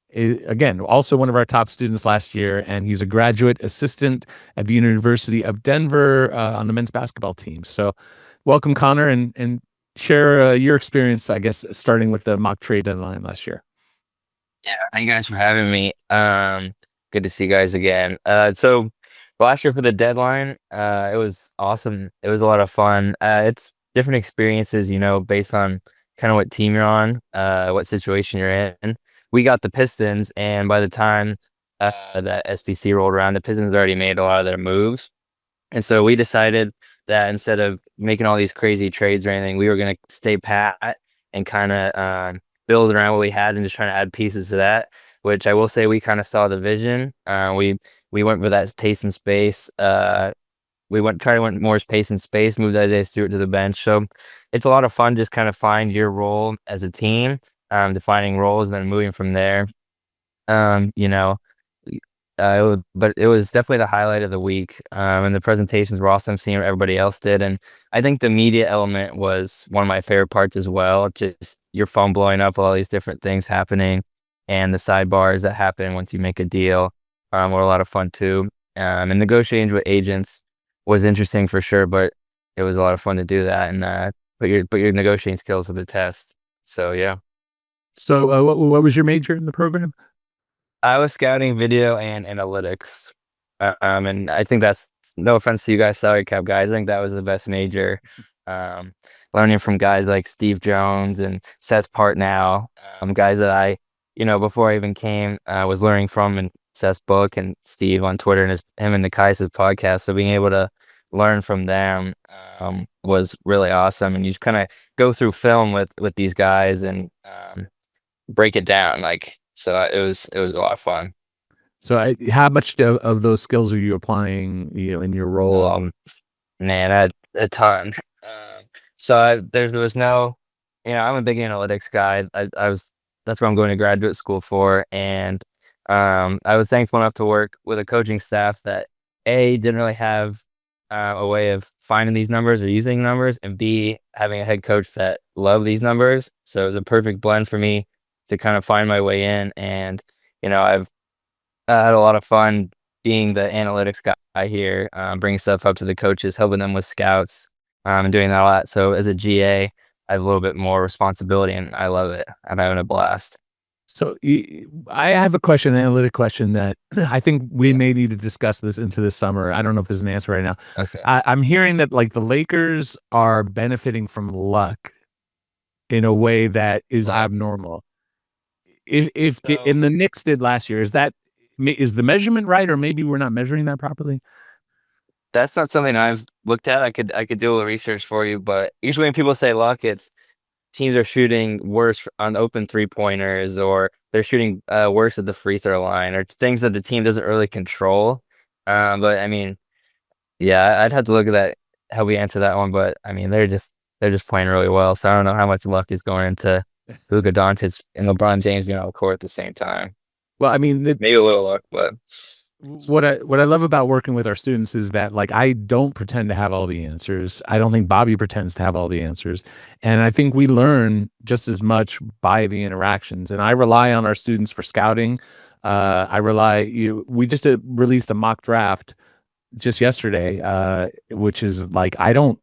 is, again, also one of our top students last year, and he's a graduate assistant at the University of Denver on the men's basketball team. So welcome, Connor, and share your experience, I guess, starting with the mock trade deadline last year. Yeah, thank you guys for having me. Good to see you guys again. So last year for the deadline, it was awesome. It was a lot of fun. It's different experiences, based on kind of what team you're on, what situation you're in. We got the Pistons, and by the time that SBC rolled around, the Pistons already made a lot of their moves. And so we decided that instead of making all these crazy trades or anything, we were going to stay pat and kind of build around what we had and just trying to add pieces to that, which I will say we kind of saw the vision. We went for that pace and space. We tried to went more pace and space, moved Isaiah Stewart to the bench. So it's a lot of fun just kind of find your role as a team, defining roles and then moving from there. But it was definitely the highlight of the week. And the presentations were awesome, seeing what everybody else did. And I think the media element was one of my favorite parts as well. Just your phone blowing up, all these different things happening, and the sidebars that happen once you make a deal were a lot of fun too. And negotiating with agents was interesting for sure, but it was a lot of fun to do that and put your negotiating skills to the test. So yeah. So what was your major in the program? I was scouting video and analytics. And I think that's, no offense to you guys, salary cap guys, I think that was the best major. Learning from guys like Steve Jones and Seth Partnow, guys that I, before I even came, was learning from in Seth's book and Steve on Twitter and him and Nikai's podcast. So being able to learn from them was really awesome. And you just kind of go through film with these guys and break it down. So it was a lot of fun. So how much of those skills are you applying, in your role? Man, a ton. So there was no, I'm a big analytics guy. That's what I'm going to graduate school for, and I was thankful enough to work with a coaching staff that didn't really have a way of finding these numbers or using numbers, and B, having a head coach that loved these numbers. So it was a perfect blend for me to kind of find my way in, and I've had a lot of fun being the analytics guy here, bringing stuff up to the coaches, helping them with scouts, and doing that a lot. So as a GA, I have a little bit more responsibility, and I love it. I'm having a blast. So I have a question, an analytic question that I think we may need to discuss this into the summer. I don't know if there's an answer right now. Okay. I'm hearing that like the Lakers are benefiting from luck in a way that is abnormal. If and the Knicks did last year, is the measurement right, or maybe we're not measuring that properly? That's not something I've looked at. I could do a little research for you, but usually when people say luck, it's teams are shooting worse on open 3-pointers, or they're shooting worse at the free throw line, or things that the team doesn't really control. But I mean, yeah, I'd have to look at that, how we answer that one. But I mean, they're just playing really well. So I don't know how much luck is going into Luka Doncic and LeBron James being on the court at the same time. Well, I mean, Maybe a little luck, but what I love about working with our students is that like I don't pretend to have all the answers. I don't think Bobby pretends to have all the answers. And I think we learn just as much by the interactions. And I rely on our students for scouting. We just released a mock draft just yesterday, which is like I love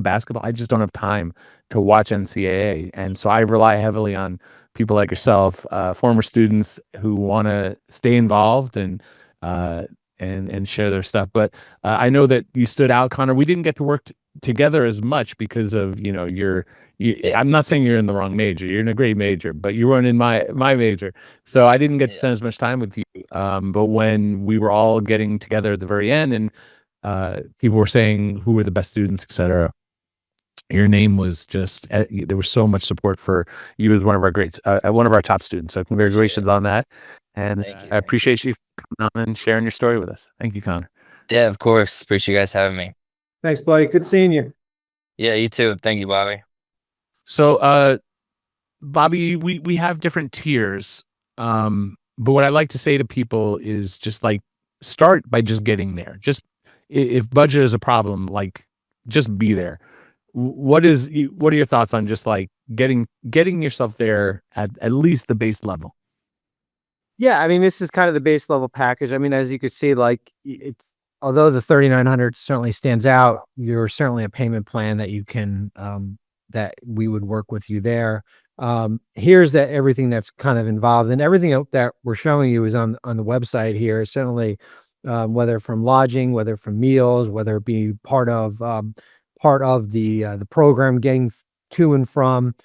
basketball. I just don't have time to watch NCAA. And so I rely heavily on people like yourself, former students who want to stay involved and share their stuff. But I know that you stood out, Connor. We didn't get to work together as much because of I'm not saying you're in the wrong major. You're in a great major, but you weren't in my major, so I didn't get to spend as much time with you. But when we were all getting together at the very end, and people were saying who were the best students, etc. Your name was just there was so much support for you as one of our greats, one of our top students. So congratulations on that, and I appreciate you coming on and sharing your story with us. Thank you, Connor. Yeah, of course. Appreciate you guys having me. Thanks, buddy. Good seeing you. Yeah, you too. Thank you, Bobby. So, Bobby, we have different tiers, but what I like to say to people is just like start by just getting there. Just if budget is a problem, like just be there. What are your thoughts on just like getting yourself there at least the base level? Yeah, I mean, this is kind of the base level package. I mean, as you could see, like although the 3,900 certainly stands out, you're certainly a payment plan that you can that we would work with you there. Here's everything that's kind of involved, and everything that we're showing you is on the website here. Certainly, whether from lodging, whether from meals, whether it be part of the program, getting to and from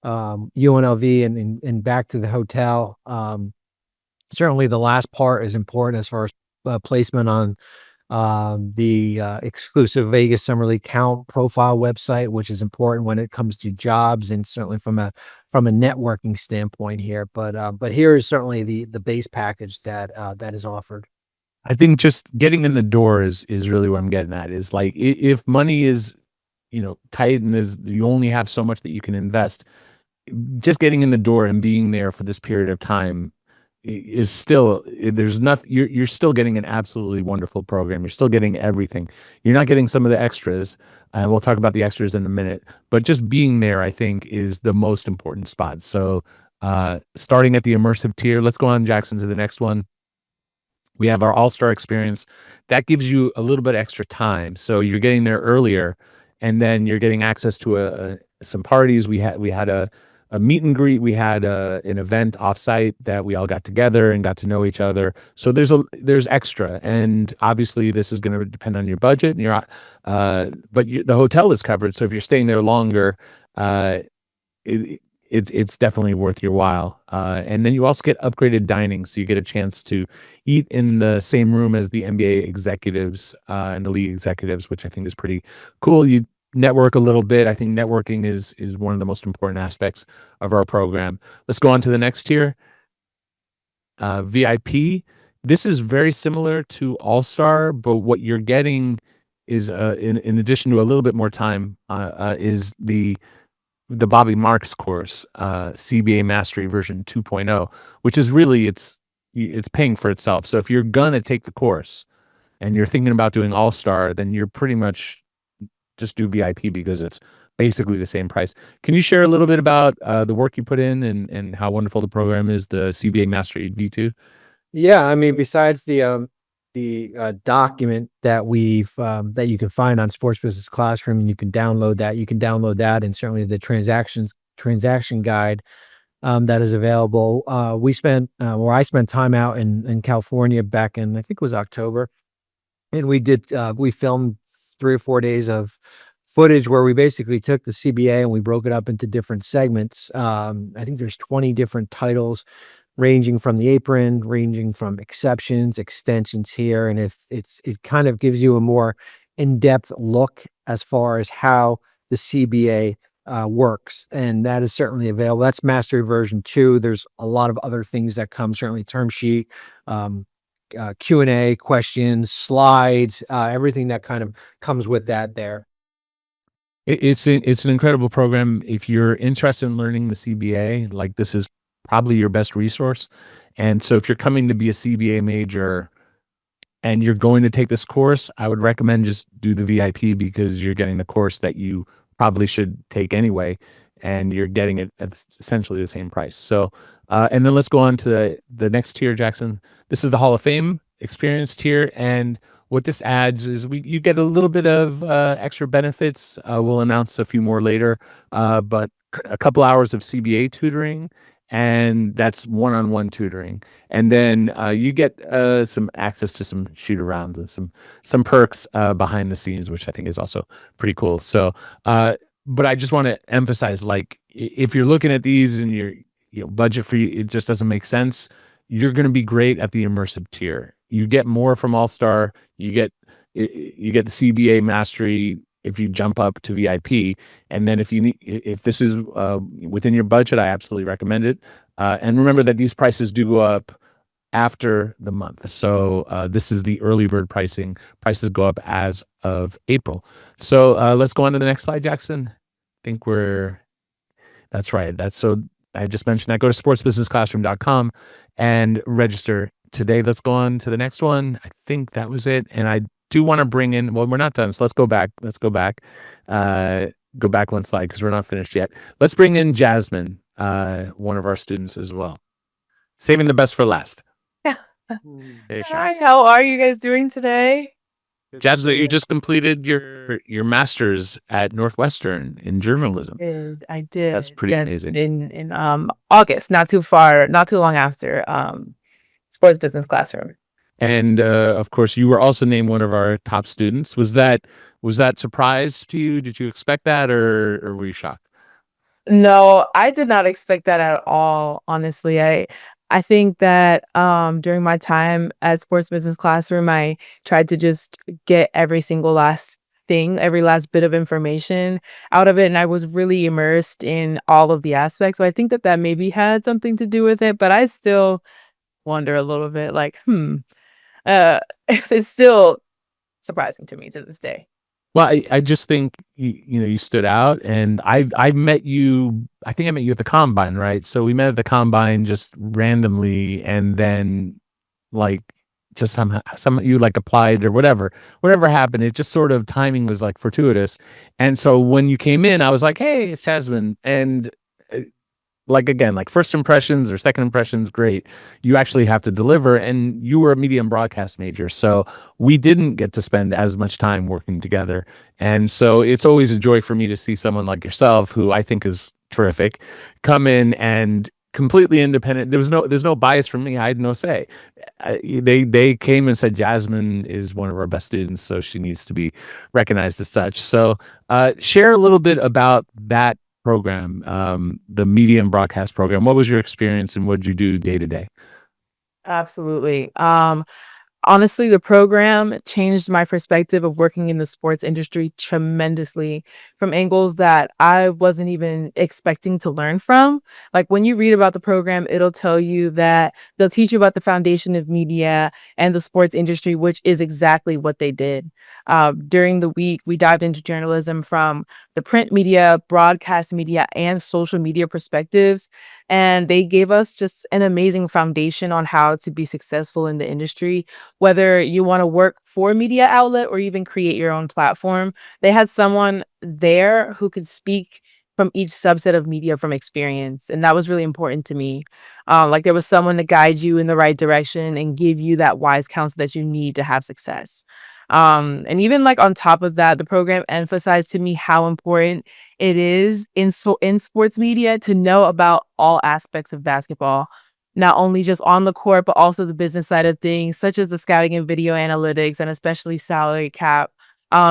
UNLV and back to the hotel. Certainly the last part is important as far as placement on the exclusive Vegas Summer League Count profile website, which is important when it comes to jobs and certainly from a networking standpoint here. But here is certainly the base package that is offered. I think just getting in the door is really what I'm getting at. Is like if money is tight and you only have so much that you can invest, just getting in the door and being there for this period of time is still, there's nothing, you're still getting an absolutely wonderful program. You're still getting everything. You're not getting some of the extras, and we'll talk about the extras in a minute, but just being there, I think, is the most important spot. So starting at the immersive tier, let's go on, Jackson, to the next one. We have our all-star experience. That gives you a little bit extra time. So you're getting there earlier, and then you're getting access to some parties. We had a meet and greet. We had an event offsite that we all got together and got to know each other. So there's extra, and obviously this is going to depend on your budget. And but the hotel is covered. So if you're staying there longer, it's definitely worth your while. And then you also get upgraded dining, so you get a chance to eat in the same room as the NBA executives and the league executives, which I think is pretty cool. You network a little bit. I think networking is one of the most important aspects of our program. Let's go on to the next tier. VIP. This is very similar to All-Star, but what you're getting is in addition to a little bit more time is the Bobby Marks course, CBA Mastery version 2.0, which is really it's paying for itself. So if you're gonna take the course and you're thinking about doing All-Star, then you're pretty much just do VIP because it's basically the same price. Can you share a little bit about the work you put in and how wonderful the program is, the CBA Mastery V2? Yeah, I mean, besides the document that that you can find on Sports Business Classroom, and you can download that. You can download that, and certainly the transaction guide that is available. I spent time out in California back in, I think it was October, and we filmed 3 or 4 days of footage where we basically took the CBA and we broke it up into different segments. I think there's 20 different titles, ranging from the apron, ranging from exceptions, extensions here, and it kind of gives you a more in-depth look as far as how the CBA works, and that is certainly available. That's Mastery version 2. There's a lot of other things that come, certainly term sheet, Q&A, questions, slides, everything that kind of comes with that there. It's an incredible program. If you're interested in learning the CBA, like, this is probably your best resource. And so if you're coming to be a CBA major and you're going to take this course, I would recommend just do the VIP because you're getting the course that you probably should take anyway, and you're getting it at essentially the same price. So, and then let's go on to the next tier, Jackson. This is the Hall of Fame experience tier, and what this adds is you get a little bit of extra benefits. We'll announce a few more later, but a couple hours of CBA tutoring, and that's one-on-one tutoring. And then you get some access to some shoot-arounds and some perks behind the scenes, which I think is also pretty cool. So, but I just want to emphasize, like, if you're looking at these and your budget for you, it just doesn't make sense, you're going to be great at the immersive tier. You get more from All-Star. You get the CBA Mastery if you jump up to VIP, and then if this is within your budget, I absolutely recommend it. And remember that these prices do go up after the month. So this is the early bird pricing. Prices go up as of April. So let's go on to the next slide, Jackson. I think that's right. I just mentioned that. Go to sportsbusinessclassroom.com and register today. Let's go on to the next one. I think that was it. And I do want to bring in, well, we're not done. So let's go back. Go back one slide because we're not finished yet. Let's bring in Jasmine, one of our students as well. Saving the best for last. Yeah. Hey, Hi, how are you guys doing today? Jasmine, you just completed your master's at Northwestern in journalism. I did. That's pretty amazing. In August, not too long after Sports Business Classroom. And of course, you were also named one of our top students. Was that surprise to you? Did you expect that, or were you shocked? No, I did not expect that at all. Honestly, I think that during my time at Sports Business Classroom, I tried to just get every single last thing, every last bit of information out of it, and I was really immersed in all of the aspects. So I think that maybe had something to do with it, but I still wonder a little bit, like, it's still surprising to me to this day. Well, I just think you stood out, and I met you. I think I met you at the Combine, right? So we met at the Combine just randomly, and then like just some you like applied or whatever happened. It just sort of timing was like fortuitous, and so when you came in, I was like, hey, it's Jasmine, and like, again, like first impressions or second impressions, great. You actually have to deliver, and you were a media and broadcast major, so we didn't get to spend as much time working together. And so it's always a joy for me to see someone like yourself, who I think is terrific, come in and completely independent. There's no bias from me. I had no say. They came and said Jasmine is one of our best students, so she needs to be recognized as such. So share a little bit about that program, the media and broadcast program. What was your experience, and what did you do day to day? Absolutely. honestly, the program changed my perspective of working in the sports industry tremendously from angles that I wasn't even expecting to learn from. Like when you read about the program, it'll tell you that they'll teach you about the foundation of media and the sports industry, which is exactly what they did. During the week, we dived into journalism from the print media, broadcast media, and social media perspectives. And they gave us just an amazing foundation on how to be successful in the industry, whether you want to work for a media outlet or even create your own platform. They had someone there who could speak from each subset of media from experience. And that was really important to me. Like there was someone to guide you in the right direction and give you that wise counsel that you need to have success. And even like on top of that, the program emphasized to me how important it is in sports media to know about all aspects of basketball, not only just on the court, but also the business side of things, such as the scouting and video analytics, and especially salary cap.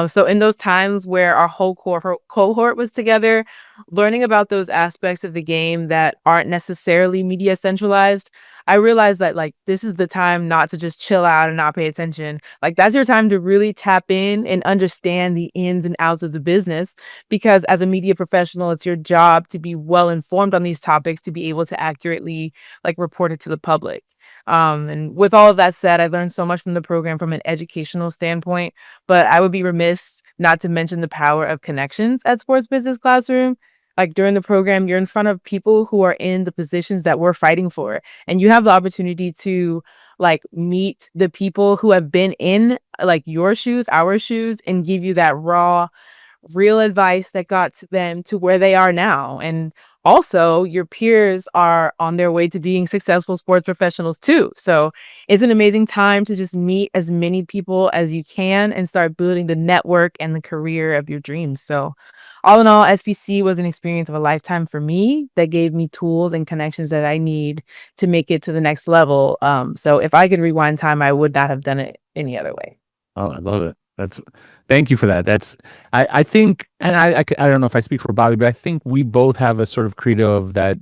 So in those times where our whole cohort was together, learning about those aspects of the game that aren't necessarily media centralized, I realized that like this is the time not to just chill out and not pay attention. Like that's your time to really tap in and understand the ins and outs of the business, because as a media professional, it's your job to be well informed on these topics to be able to accurately like report it to the public. And with all of that said, I learned so much from the program from an educational standpoint, but I would be remiss not to mention the power of connections at Sports Business Classroom. Like during the program, you're in front of people who are in the positions that we're fighting for, and you have the opportunity to like meet the people who have been in like your shoes, our shoes, and give you that raw, real advice that got to them to where they are now. And also, your peers are on their way to being successful sports professionals too. So it's an amazing time to just meet as many people as you can and start building the network and the career of your dreams. So all in all, SBC was an experience of a lifetime for me that gave me tools and connections that I need to make it to the next level. So if I could rewind time, I would not have done it any other way. Oh, I love it. Thank you for that. I think, and I don't know if I speak for Bobby, but I think we both have a sort of credo of that,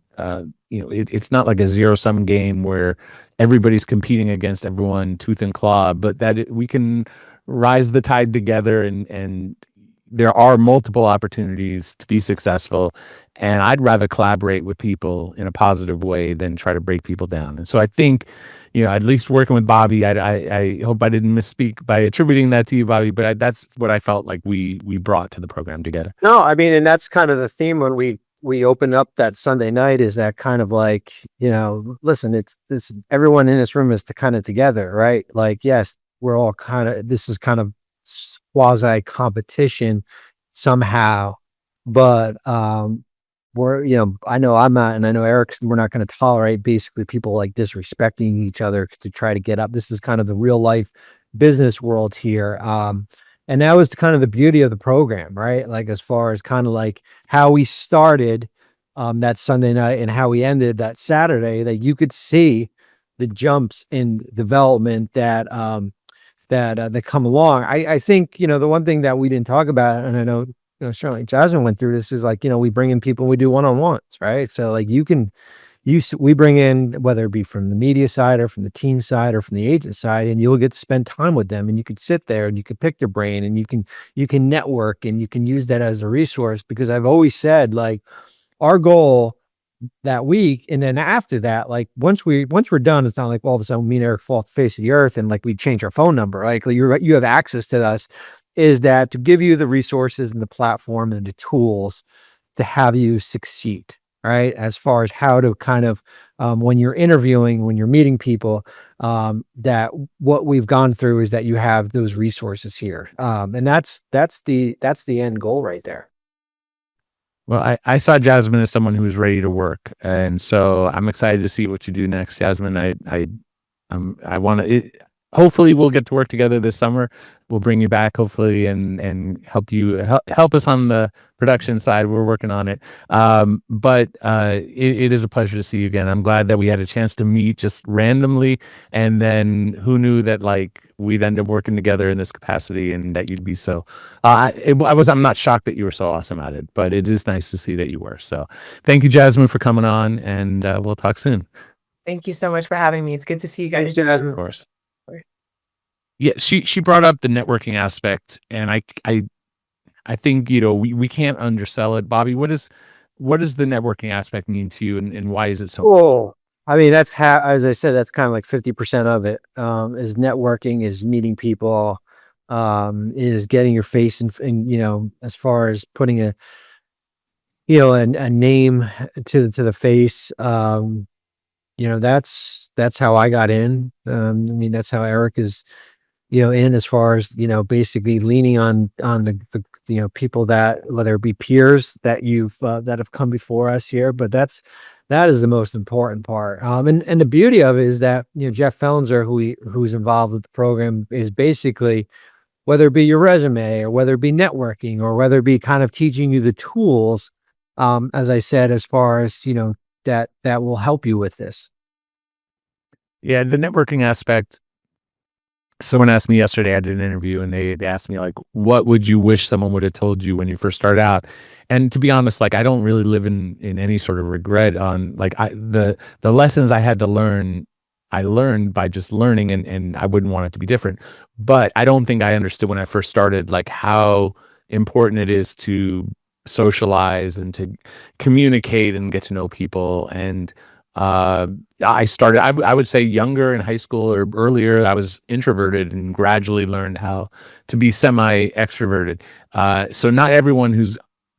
it's not like a zero-sum game where everybody's competing against everyone tooth and claw, but that we can rise the tide together, and there are multiple opportunities to be successful. And I'd rather collaborate with people in a positive way than try to break people down. And so I think, at least working with Bobby, I hope I didn't misspeak by attributing that to you, Bobby, but that's what I felt like we brought to the program together. No, I mean, and that's kind of the theme when we open up that Sunday night, is that kind of like, listen, it's this, everyone in this room is kind of together, right? Like, yes, we're all this is kind of quasi competition somehow, but we're I know I'm not, and I know we're not going to tolerate basically people like disrespecting each other to try to get up. This is kind of the real life business world here, and that was kind of the beauty of the program, right? Like as far as kind of like how we started that Sunday night and how we ended that Saturday, that you could see the jumps in development that come along. I think, the one thing that we didn't talk about, and I know, certainly Jasmine went through this, is like, we bring in people and we do one-on-ones, right? So like we bring in, whether it be from the media side or from the team side or from the agent side, and you'll get to spend time with them, and you could sit there and you could pick their brain, and you can network, and you can use that as a resource. Because I've always said, like, our goal that week, and then after that, like once we're done, it's not like all of a sudden me and Eric fall off the face of the earth and like we change our phone number. Like you have access to us, is that to give you the resources and the platform and the tools to have you succeed, right? As far as how to kind of when you're interviewing, when you're meeting people, that what we've gone through is that you have those resources here, and that's the end goal right there. Well, I saw Jasmine as someone who was ready to work, and so I'm excited to see what you do next, Jasmine. I want to. Hopefully, we'll get to work together this summer. We'll bring you back, hopefully, and help us on the production side. We're working on it. But it is a pleasure to see you again. I'm glad that we had a chance to meet just randomly, and then who knew that like we'd end up working together in this capacity, and that you'd be so. I'm not shocked that you were so awesome at it, but it is nice to see that you were. So, thank you, Jasmine, for coming on, and we'll talk soon. Thank you so much for having me. It's good to see you guys. Thanks, Jasmine. Of course. Yeah, she brought up the networking aspect, and I think, we can't undersell it. Bobby, what does the networking aspect mean to you, and why is it so? Oh, I mean, that's as I said, that's kind of like 50% of it. Is networking, is meeting people, is getting your face in, as far as putting a name to the face. That's how I got in. I mean, that's how Eric is, in, as far as, basically leaning on the people that, whether it be peers that that have come before us here, but that is the most important part. And the beauty of it is that, Jeff Fellenser, who's involved with the program, is basically, whether it be your resume, or whether it be networking, or whether it be kind of teaching you the tools, as I said, as far as, that will help you with this. Yeah, the networking aspect. Someone asked me yesterday, I did an interview, and they asked me, like, what would you wish someone would have told you when you first started out? And to be honest, like, I don't really live in any sort of regret on, like, the lessons I had to learn, I learned by just learning, and I wouldn't want it to be different. But I don't think I understood when I first started, like, how important it is to socialize and to communicate and get to know people. And I started, I would say, younger, in high school or earlier. I was introverted and gradually learned how to be semi-extroverted. So not everyone who's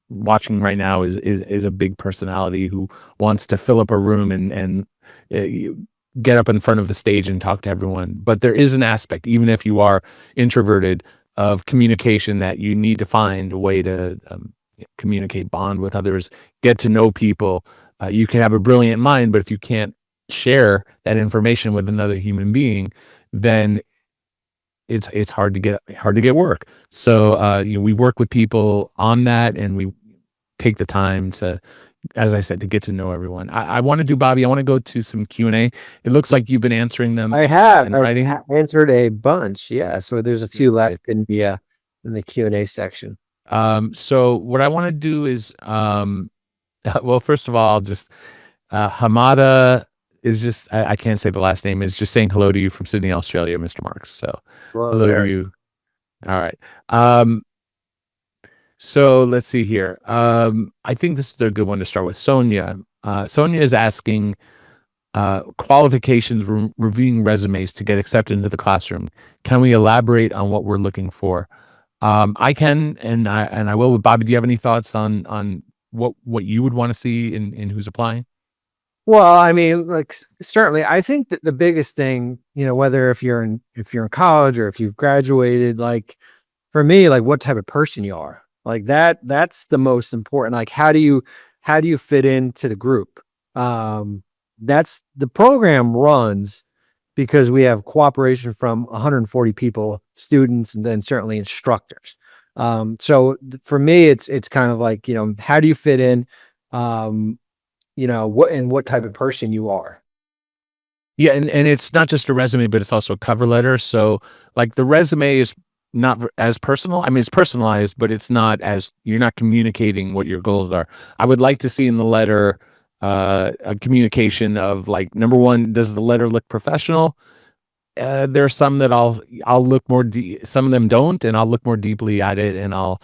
watching right now is a big personality who wants to fill up a room and get up in front of the stage and talk to everyone. But there is an aspect, even if you are introverted, of communication, that you need to find a way to communicate, bond with others, get to know people. You can have a brilliant mind, but if you can't share that information with another human being, then it's hard to get work. So we work with people on that, and we take the time to, as I said, to get to know everyone. I want to do, Bobby, I want to go to some Q&A. It looks like you've been answering them. I have. in I writing. answered a bunch. Yeah. So there's a few left in the Q&A section. So what I want to do is, well, first of all, I'll just, Hamada is just, I can't say the last name, is just saying hello to you from Sydney, Australia, Mr. Marks. So hello to you. All right. So let's see here. I think this is a good one to start with. Sonia. Sonia is asking, qualifications, reviewing resumes to get accepted into the classroom. Can we elaborate on what we're looking for? I can, and I will. Bobby, do you have any thoughts on what you would want to see in who's applying? Well, I mean, like, certainly, I think that the biggest thing, whether if you're in college or if you've graduated, like, for me, like, what type of person you are, like, that's the most important. Like, how do you fit into the group? That's the program runs because we have cooperation from 140 people, students, and then certainly instructors. So for me, it's kind of like, how do you fit in? What type of person you are. Yeah, and it's not just a resume, but it's also a cover letter. So, like, the resume is not as personal. I mean, it's personalized, but it's not as, you're not communicating what your goals are. I would like to see in the letter a communication of, like, number one, does the letter look professional? There are some that I'll look more some of them don't, and I'll look more deeply at it, and our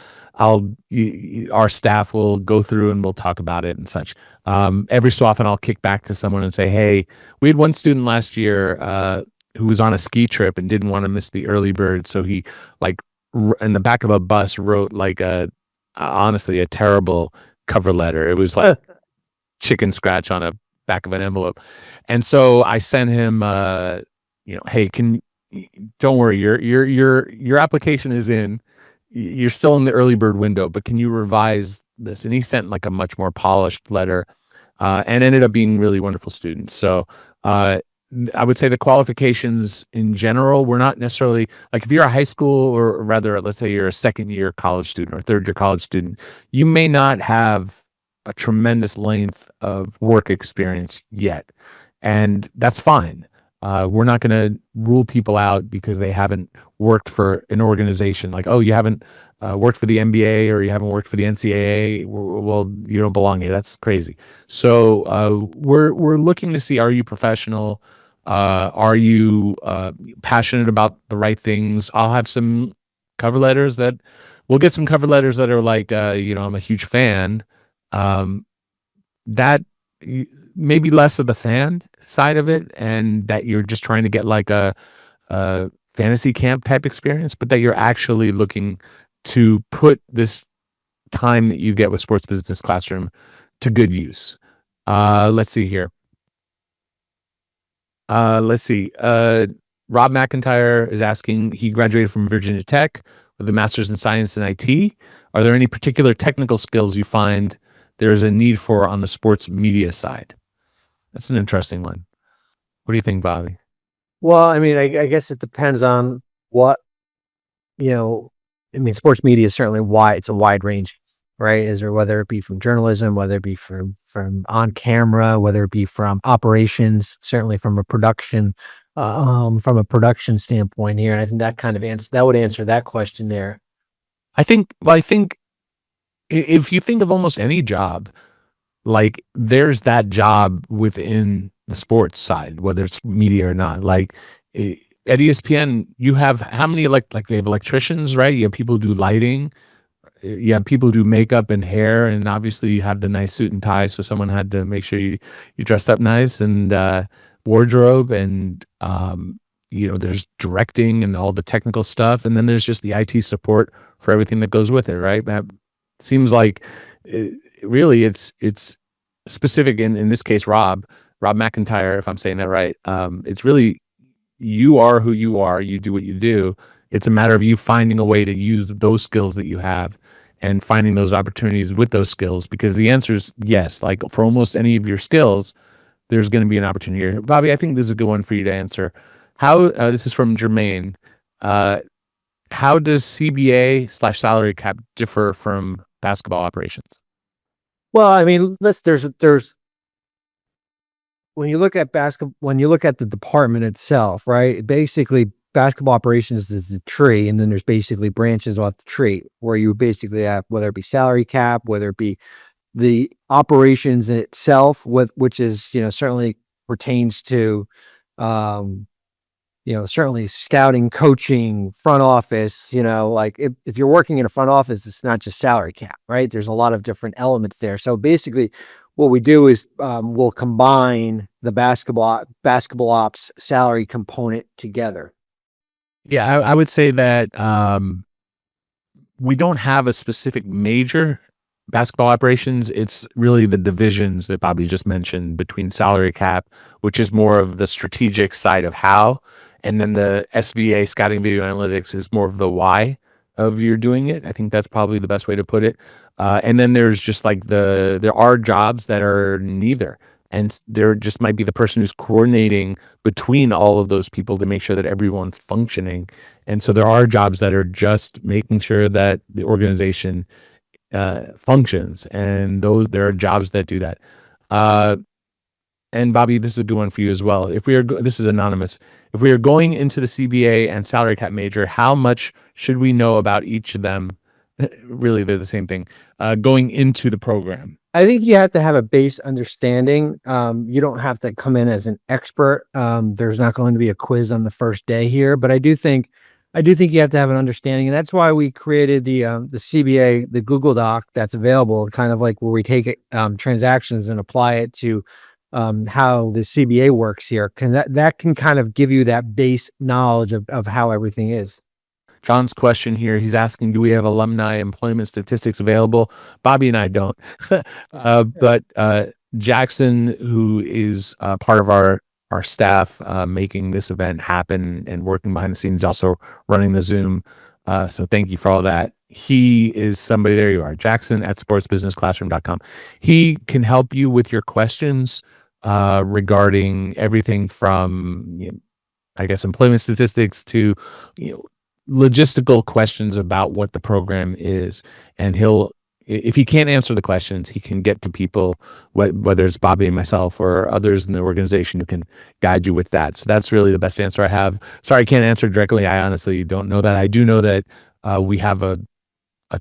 staff will go through and we'll talk about it and such. Every so often I'll kick back to someone and say, hey, we had one student last year who was on a ski trip and didn't want to miss the early bird, so he, like, in the back of a bus, wrote, like, honestly, a terrible cover letter. It was like chicken scratch on a back of an envelope. And so I sent him hey, don't worry, your application is in, you're still in the early bird window, but can you revise this? And he sent, like, a much more polished letter, and ended up being really wonderful students. So I would say the qualifications in general, we're not necessarily, like, if you're a high school, or rather, let's say you're a second year college student or third year college student, you may not have a tremendous length of work experience yet, and that's fine. We're not going to rule people out because they haven't worked for an organization. Like, oh, you haven't worked for the NBA, or you haven't worked for the NCAA. Well, you don't belong here. That's crazy. So we're looking to see, are you professional? Are you passionate about the right things? I'll have some cover letters that we'll get some cover letters that are like, I'm a huge fan. That maybe less of the fan side of it, and that you're just trying to get like a fantasy camp type experience, but that you're actually looking to put this time that you get with Sports Business Classroom to good use. Let's see here. Rob McIntyre is asking, he graduated from Virginia Tech with a master's in science and IT. Are there any particular technical skills you find there is a need for on the sports media side? That's an interesting one. What do you think, Bobby? Well, I mean, I guess it depends on what, sports media is certainly wide. It's a wide range, right? Whether it be from journalism, whether it be from on camera, whether it be from operations, certainly from a production standpoint here. And I think that kind of would answer that question there. I think if you think of almost any job, like there's that job within the sports side, whether it's media or not. Like at ESPN, you have how many like they have electricians, right? You have people who do lighting, you have people who do makeup and hair, and obviously you have the nice suit and tie. So someone had to make sure you dressed up nice, and wardrobe, and there's directing and all the technical stuff, and then there's just the IT support for everything that goes with it, right? That seems like really it's specific in this case, Rob McIntyre, if I'm saying that right. It's really, you are who you are, you do what you do. It's a matter of you finding a way to use those skills that you have and finding those opportunities with those skills, because the answer is yes. Like for almost any of your skills, there's going to be an opportunity here. Bobby, I think this is a good one for you to answer. This is from Jermaine. How does CBA/salary cap differ from basketball operations? Well, I mean, there's when you look at the department itself, right? Basically, basketball operations is the tree, and then there's basically branches off the tree where you basically have, whether it be salary cap, whether it be the operations itself, which is certainly pertains to certainly scouting, coaching, front office. Like if you're working in a front office, it's not just salary cap, right? There's a lot of different elements there. So basically what we do is we'll combine the basketball ops salary component together. Yeah, I would say that we don't have a specific major basketball operations. It's really the divisions that Bobby just mentioned between salary cap, which is more of the strategic side of how, and then the SVA, scouting video analytics, is more of the why of you're doing it. I think that's probably the best way to put it. And then there's just like there are jobs that are neither. And there just might be the person who's coordinating between all of those people to make sure that everyone's functioning. And so there are jobs that are just making sure that the organization functions, and there are jobs that do that. And Bobby, this is a good one for you as well. This is anonymous. If we are going into the CBA and salary cap major, how much should we know about each of them? Really, they're the same thing. Going into the program, I think you have to have a base understanding. You don't have to come in as an expert. There's not going to be a quiz on the first day here, but I do think you have to have an understanding, and that's why we created the CBA, the Google Doc that's available, kind of like where we take transactions and apply it to how the CBA works here. That can kind of give you that base knowledge of how everything is. John's question here, he's asking, do we have alumni employment statistics available? Bobby and I don't. But Jackson, who is part of our staff making this event happen and working behind the scenes, also running the Zoom. So thank you for all that. He is somebody, there you are, Jackson at sportsbusinessclassroom.com. He can help you with your questions regarding everything from, employment statistics to, logistical questions about what the program is. And if he can't answer the questions, he can get to people, whether it's Bobby and myself or others in the organization, who can guide you with that. So that's really the best answer I have. Sorry, I can't answer directly. I honestly don't know that. I do know that we have a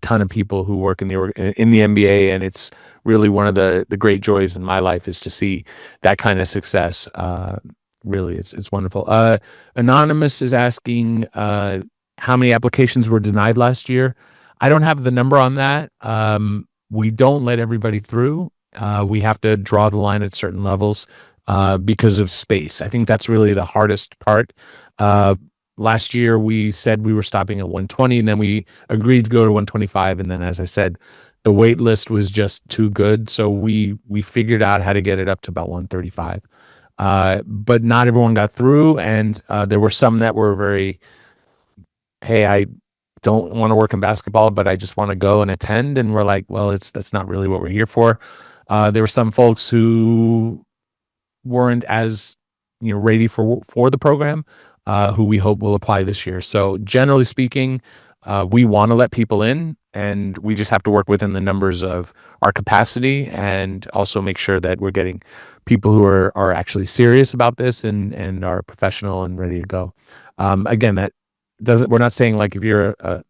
ton of people who work in the NBA, and it's really one of the great joys in my life is to see that kind of success. Really, it's wonderful. Anonymous is asking how many applications were denied last year. I don't have the number on that. We don't let everybody through. We have to draw the line at certain levels because of space. I think that's really the hardest part. Last year, we said we were stopping at 120, and then we agreed to go to 125. And then, as I said, the wait list was just too good. So we figured out how to get it up to about 135. But not everyone got through. And there were some that were very, hey, I don't want to work in basketball, but I just want to go and attend. And we're like, well, that's not really what we're here for. There were some folks who weren't as ready for the program, who we hope will apply this year. So generally speaking, we want to let people in, and we just have to work within the numbers of our capacity, and also make sure that we're getting people who are actually serious about this and are professional and ready to go. Again, that doesn't. We're not saying like if you're a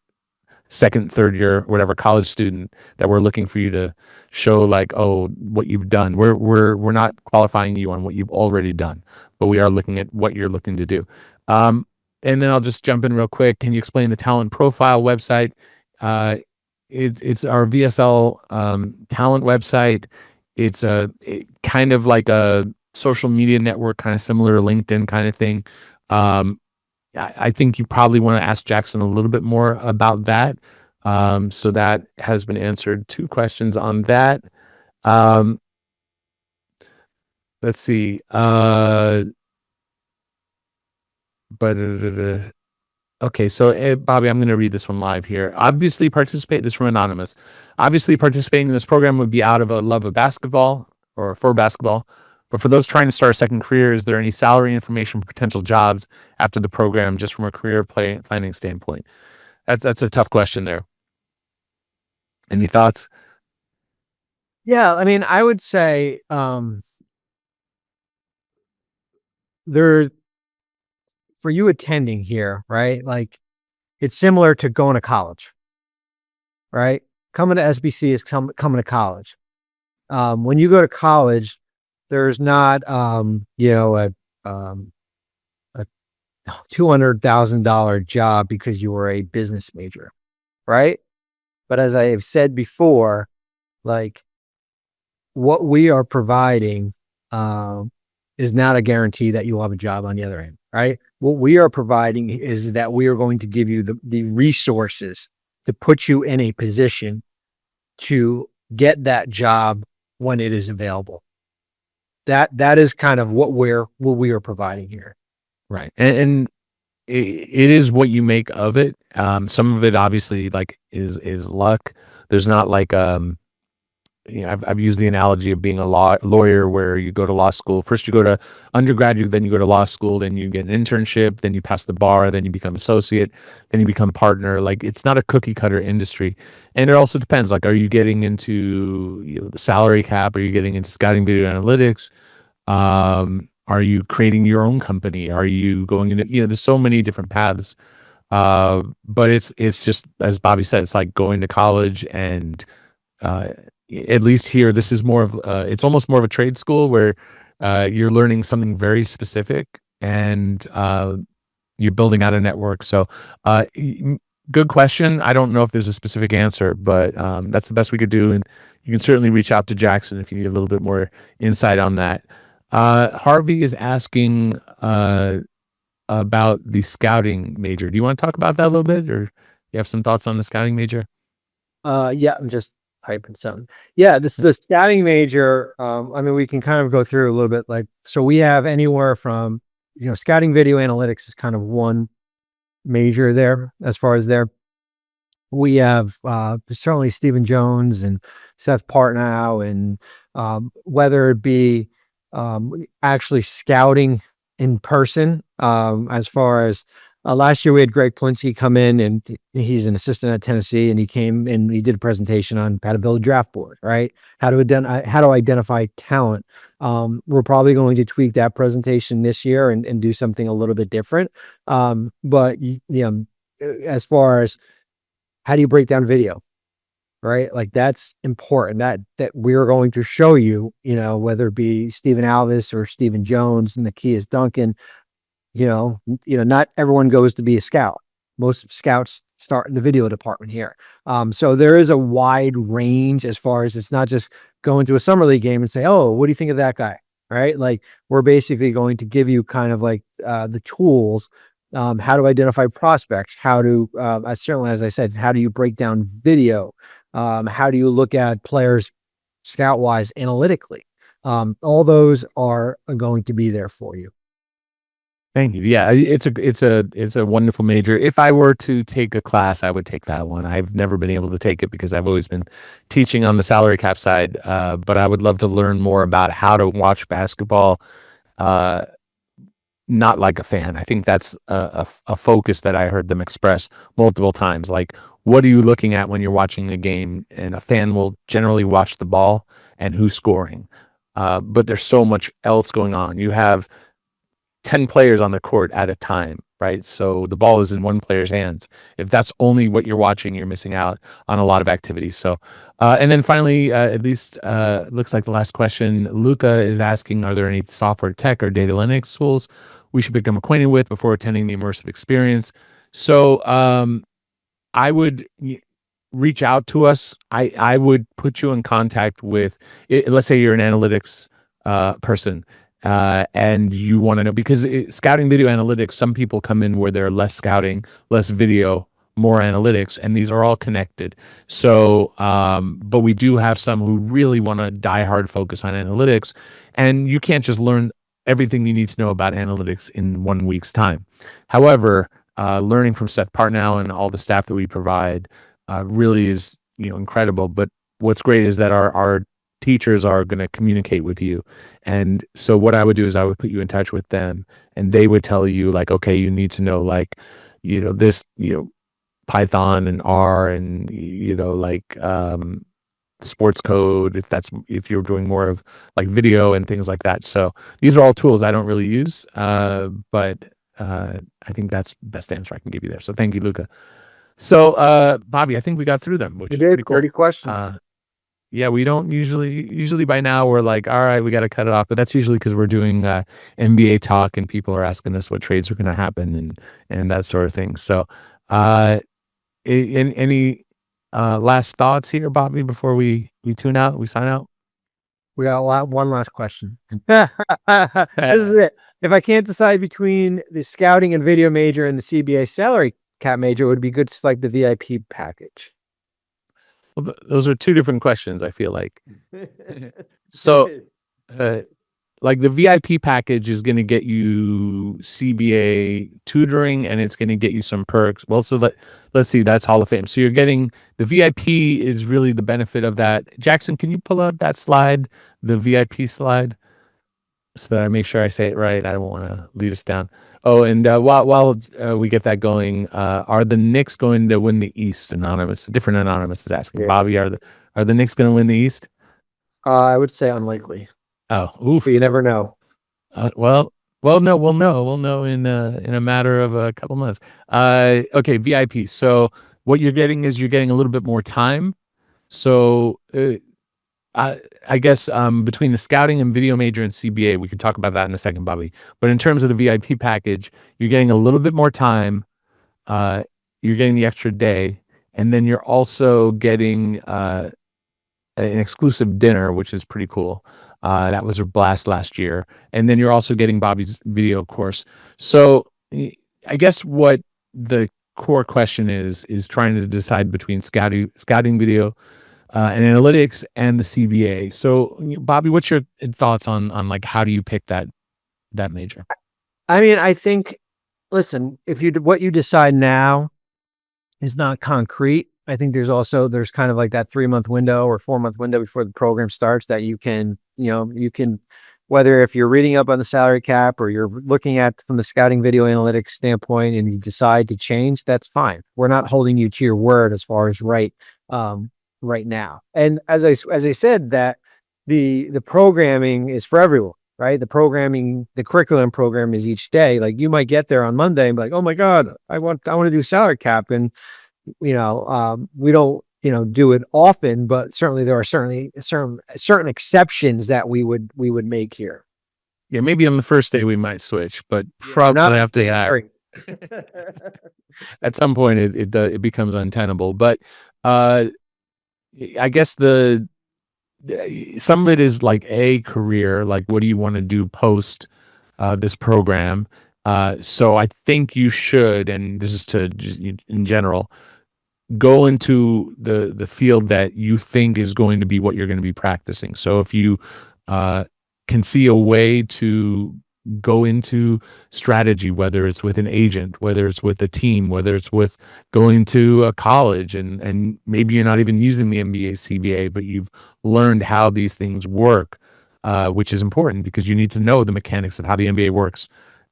second, third year, whatever college student, that we're looking for you to show like, oh, what you've done. We're not qualifying you on what you've already done, but we are looking at what you're looking to do. And then I'll just jump in real quick. Can you explain the talent profile website? It's our VSL talent website. It's kind of like a social media network, kind of similar to LinkedIn kind of thing. I think you probably want to ask Jackson a little bit more about that. So that has been answered. 2 questions on that. Let's see. Okay, so Bobby, I'm going to read this one live here. This is from Anonymous. Obviously, participating in this program would be out of a love of basketball or for basketball. But for those trying to start a second career, is there any salary information for potential jobs after the program, just from a career planning standpoint? That's a tough question there. Any thoughts? Yeah, I mean, I would say there for you attending here, right? Like, it's similar to going to college, right? Coming to SBC is coming to college. When you go to college, there's not a $200,000 job because you were a business major, right? But as I have said before, like, what we are providing is not a guarantee that you'll have a job on the other end, right? What we are providing is that we are going to give you the resources to put you in a position to get that job when it is available. That is kind of what we are providing here. Right. And it is what you make of it. Some of it obviously like is luck. There's not like I've used the analogy of being a lawyer where you go to law school. First you go to undergraduate, then you go to law school, then you get an internship, then you pass the bar, then you become associate, then you become partner. Like, it's not a cookie cutter industry. And it also depends, like, are you getting into the salary cap? Are you getting into scouting video analytics? Are you creating your own company? Are you going into, there's so many different paths. But it's just, as Bobby said, it's like going to college, and at least here, this is more of it's almost more of a trade school where you're learning something very specific, and you're building out a network. So good question. I don't know if there's a specific answer, but that's the best we could do. And you can certainly reach out to Jackson if you need a little bit more insight on that. Harvey is asking about the scouting major. Do you want to talk about that a little bit, or you have some thoughts on the scouting major? Yeah, I'm just typing something. Yeah, the scouting major. I mean, we can kind of go through a little bit. Like, so we have anywhere from scouting video analytics is kind of one major there. As far as there, we have certainly Stephen Jones and Seth Partnow, and whether it be actually scouting in person, as far as last year we had Greg Plinsky come in, and he's an assistant at Tennessee, and he came and he did a presentation on how to build a draft board, right? How to identify talent. We're probably going to tweak that presentation this year and do something a little bit different. But as far as how do you break down video, right? Like that's important that we're going to show you, whether it be Stephen Alvis or Stephen Jones, Nakias Duncan, not everyone goes to be a scout. Most scouts start in the video department here. So there is a wide range as far as it's not just going to a summer league game and say, oh, what do you think of that guy? Right? Like we're basically going to give you kind of like the tools, how to identify prospects, how to, certainly, as I said, how do you break down video? How do you look at players scout wise analytically? All those are going to be there for you. Thank you. Yeah, it's a wonderful major. If I were to take a class, I would take that one. I've never been able to take it because I've always been teaching on the salary cap side. But I would love to learn more about how to watch basketball, not like a fan. I think that's a focus that I heard them express multiple times. Like, what are you looking at when you're watching a game? And a fan will generally watch the ball and who's scoring. But there's so much else going on. You have 10 players on the court at a time, right? So the ball is in one player's hands. If that's only what you're watching, you're missing out on a lot of activities. So, and then finally, at least looks like the last question, Luca is asking, are there any software tech or data analytics tools we should become acquainted with before attending the immersive experience? So I would reach out to us. I would put you in contact with, let's say you're an analytics person, and you want to know, because scouting video analytics, some people come in where they're less scouting, less video, more analytics, and these are all connected. So, but we do have some who really want to die hard focus on analytics, and you can't just learn everything you need to know about analytics in 1 week's time. However, learning from Seth Partnow and all the staff that we provide really is, incredible. But what's great is that our teachers are going to communicate with you. And so what I would do is I would put you in touch with them, and they would tell you like, okay, you need to know like, this, Python and R and, sports code, if you're doing more of like video and things like that. So these are all tools I don't really use, but I think that's the best answer I can give you there. So thank you, Luca. So Bobby, I think we got through them, which is pretty cool. 30 questions. Yeah, we don't usually by now we're like, all right, we got to cut it off, but that's usually because we're doing NBA talk and people are asking us what trades are going to happen and that sort of thing. So any last thoughts here, Bobby, before we tune out, we sign out? We got one last question. This is it. If I can't decide between the scouting and video major and the CBA salary cap major, it would be good to select the VIP package. Well, those are two different questions, I feel like. So, like the VIP package is going to get you CBA tutoring and it's going to get you some perks. Well, so let's see, that's Hall of Fame. So you're getting the VIP is really the benefit of that. Jackson, can you pull up that slide, the VIP slide, so that I make sure I say it right? I don't want to lead us down. Oh, and while we get that going, are the Knicks going to win the East? Anonymous, different Anonymous is asking. Yeah. Bobby, are the Knicks going to win the East? I would say unlikely. Oh, oof! But you never know. Well, no, we'll know in a matter of a couple months. Okay, VIP. So what you're getting is you're getting a little bit more time. So I guess between the scouting and video major and CBA, we could talk about that in a second, Bobby. But in terms of the VIP package, you're getting a little bit more time. You're getting the extra day, and then you're also getting an exclusive dinner, which is pretty cool. That was a blast last year. And then you're also getting Bobby's video course. So I guess what the core question is trying to decide between scouting video and analytics and the CBA. So Bobby, what's your thoughts on like how do you pick that major? I mean, I think, listen, what you decide now is not concrete. I think there's kind of like that 3-month window or 4-month window before the program starts that you can, whether if you're reading up on the salary cap or you're looking at from the scouting video analytics standpoint and you decide to change, that's fine. We're not holding you to your word as far as right now. And as I said, that the programming is for everyone, right? The curriculum program is each day. Like you might get there on Monday and be like, oh my God, I want to do salary cap. And we don't, do it often, but certainly there are certain exceptions that we would make here. Yeah, maybe on the first day we might switch, but Not probably after that, very- at some point it becomes untenable. But I guess some of it is like a career, like what do you want to do post this program? So I think you should, and this is to just in general, go into the field that you think is going to be what you're going to be practicing. So if you can see a way to go into strategy, whether it's with an agent, whether it's with a team, whether it's with going to a college, and maybe you're not even using the MBA, CBA, but you've learned how these things work, which is important because you need to know the mechanics of how the MBA works,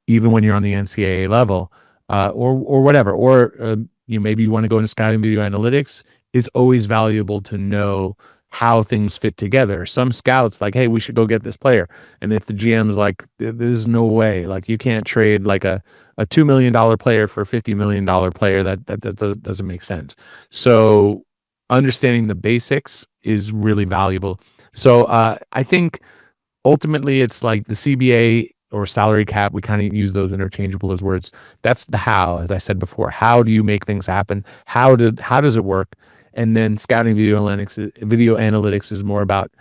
even when you're on the NCAA level, or whatever. Or maybe you want to go into scouting video analytics. It's always valuable to know how things fit together. Some scouts like, hey, we should go get this player. And if the GM's like, there's no way, like you can't trade like a $2 million player for a $50 million player, that doesn't make sense. So understanding the basics is really valuable. So I think ultimately it's like the CBA or salary cap, we kind of use those interchangeable as words. That's the how, as I said before. How do you make things happen? How does it work? And then scouting video analytics is more about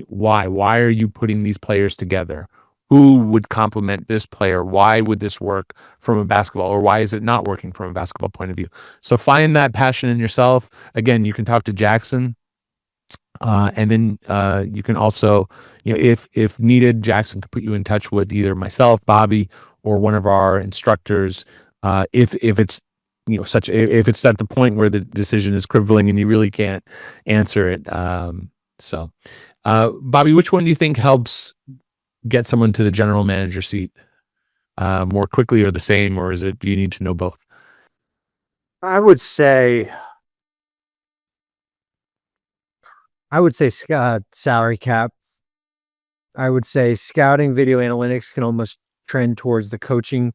why. Why are you putting these players together? Who would complement this player? Why would this work from a basketball, or why is it not working from a basketball point of view? So find that passion in yourself. Again, you can talk to Jackson. And then you can also, if needed, Jackson can put you in touch with either myself, Bobby, or one of our instructors. If it's if it's at the point where the decision is crippling and you really can't answer it. So Bobby, which one do you think helps get someone to the general manager seat more quickly, or the same, or do you need to know both? I would say salary cap. I would say scouting video analytics can almost trend towards the coaching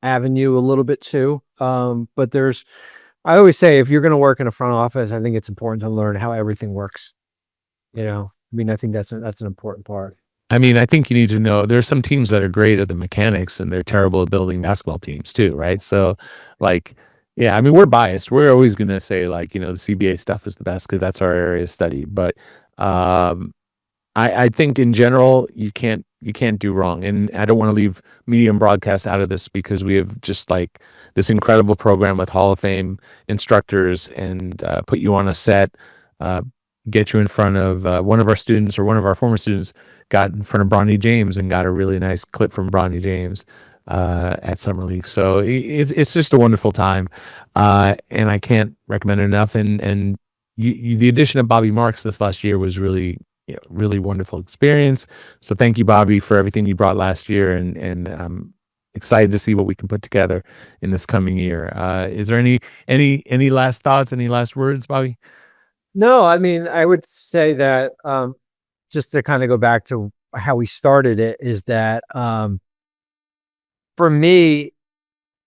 avenue a little bit too. But I always say, if you're going to work in a front office, I think it's important to learn how everything works. I think that's an important part. I mean, I think you need to know there's some teams that are great at the mechanics and they're terrible at building basketball teams too, right? So like, yeah, I mean, we're biased. We're always going to say like, the CBA stuff is the best because that's our area of study. But I think in general, you can't do wrong. And I don't want to leave media and broadcast out of this because we have just like this incredible program with Hall of Fame instructors, and put you on a set, get you in front of one of our students, or one of our former students got in front of Bronny James and got a really nice clip from Bronny James at Summer League. So it's just a wonderful time. And I can't recommend it enough. And the addition of Bobby Marks this last year was really wonderful experience. So thank you, Bobby, for everything you brought last year, and I'm excited to see what we can put together in this coming year. Is there any last thoughts, any last words, Bobby? No, I mean, I would say that just to kind of go back to how we started it, is that for me,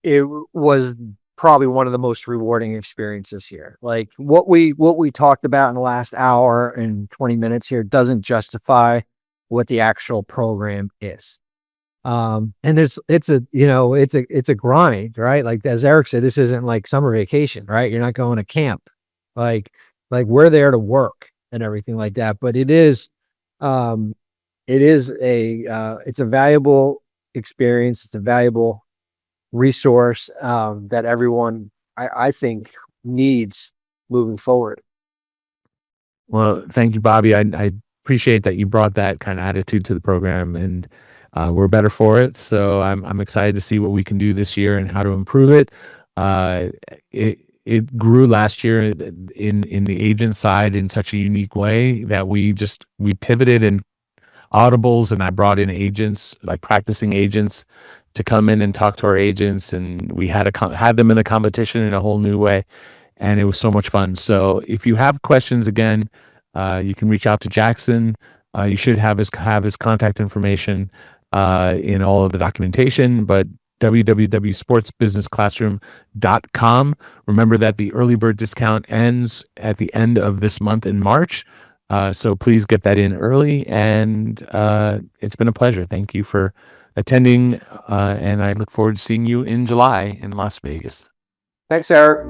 it was probably one of the most rewarding experiences here. Like what we talked about in the last hour and 20 minutes here doesn't justify what the actual program is. And it's a grind, right? Like as Eric said, this isn't like summer vacation, right? You're not going to camp. Like we're there to work and everything like that. But it's a valuable experience. It's a valuable resource that everyone I think needs moving forward. Well, thank you, Bobby. I appreciate that you brought that kind of attitude to the program, and we're better for it. So I'm excited to see what we can do this year and how to improve it. It grew last year in the agent side in such a unique way that we pivoted in audibles, and I brought in agents, like practicing agents, to come in and talk to our agents, and we had them in a competition in a whole new way, and it was so much fun. So if you have questions, again, you can reach out to Jackson. You should have his contact information in all of the documentation, but www.sportsbusinessclassroom.com. Remember that the early bird discount ends at the end of this month in March. So please get that in early. And it's been a pleasure. Thank you for attending. And I look forward to seeing you in July in Las Vegas. Thanks, Eric.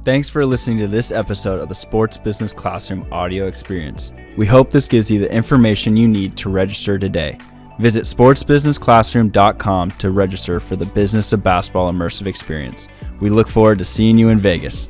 Thanks for listening to this episode of the Sports Business Classroom audio experience. We hope this gives you the information you need to register today. Visit sportsbusinessclassroom.com to register for the Business of Basketball Immersive Experience. We look forward to seeing you in Vegas.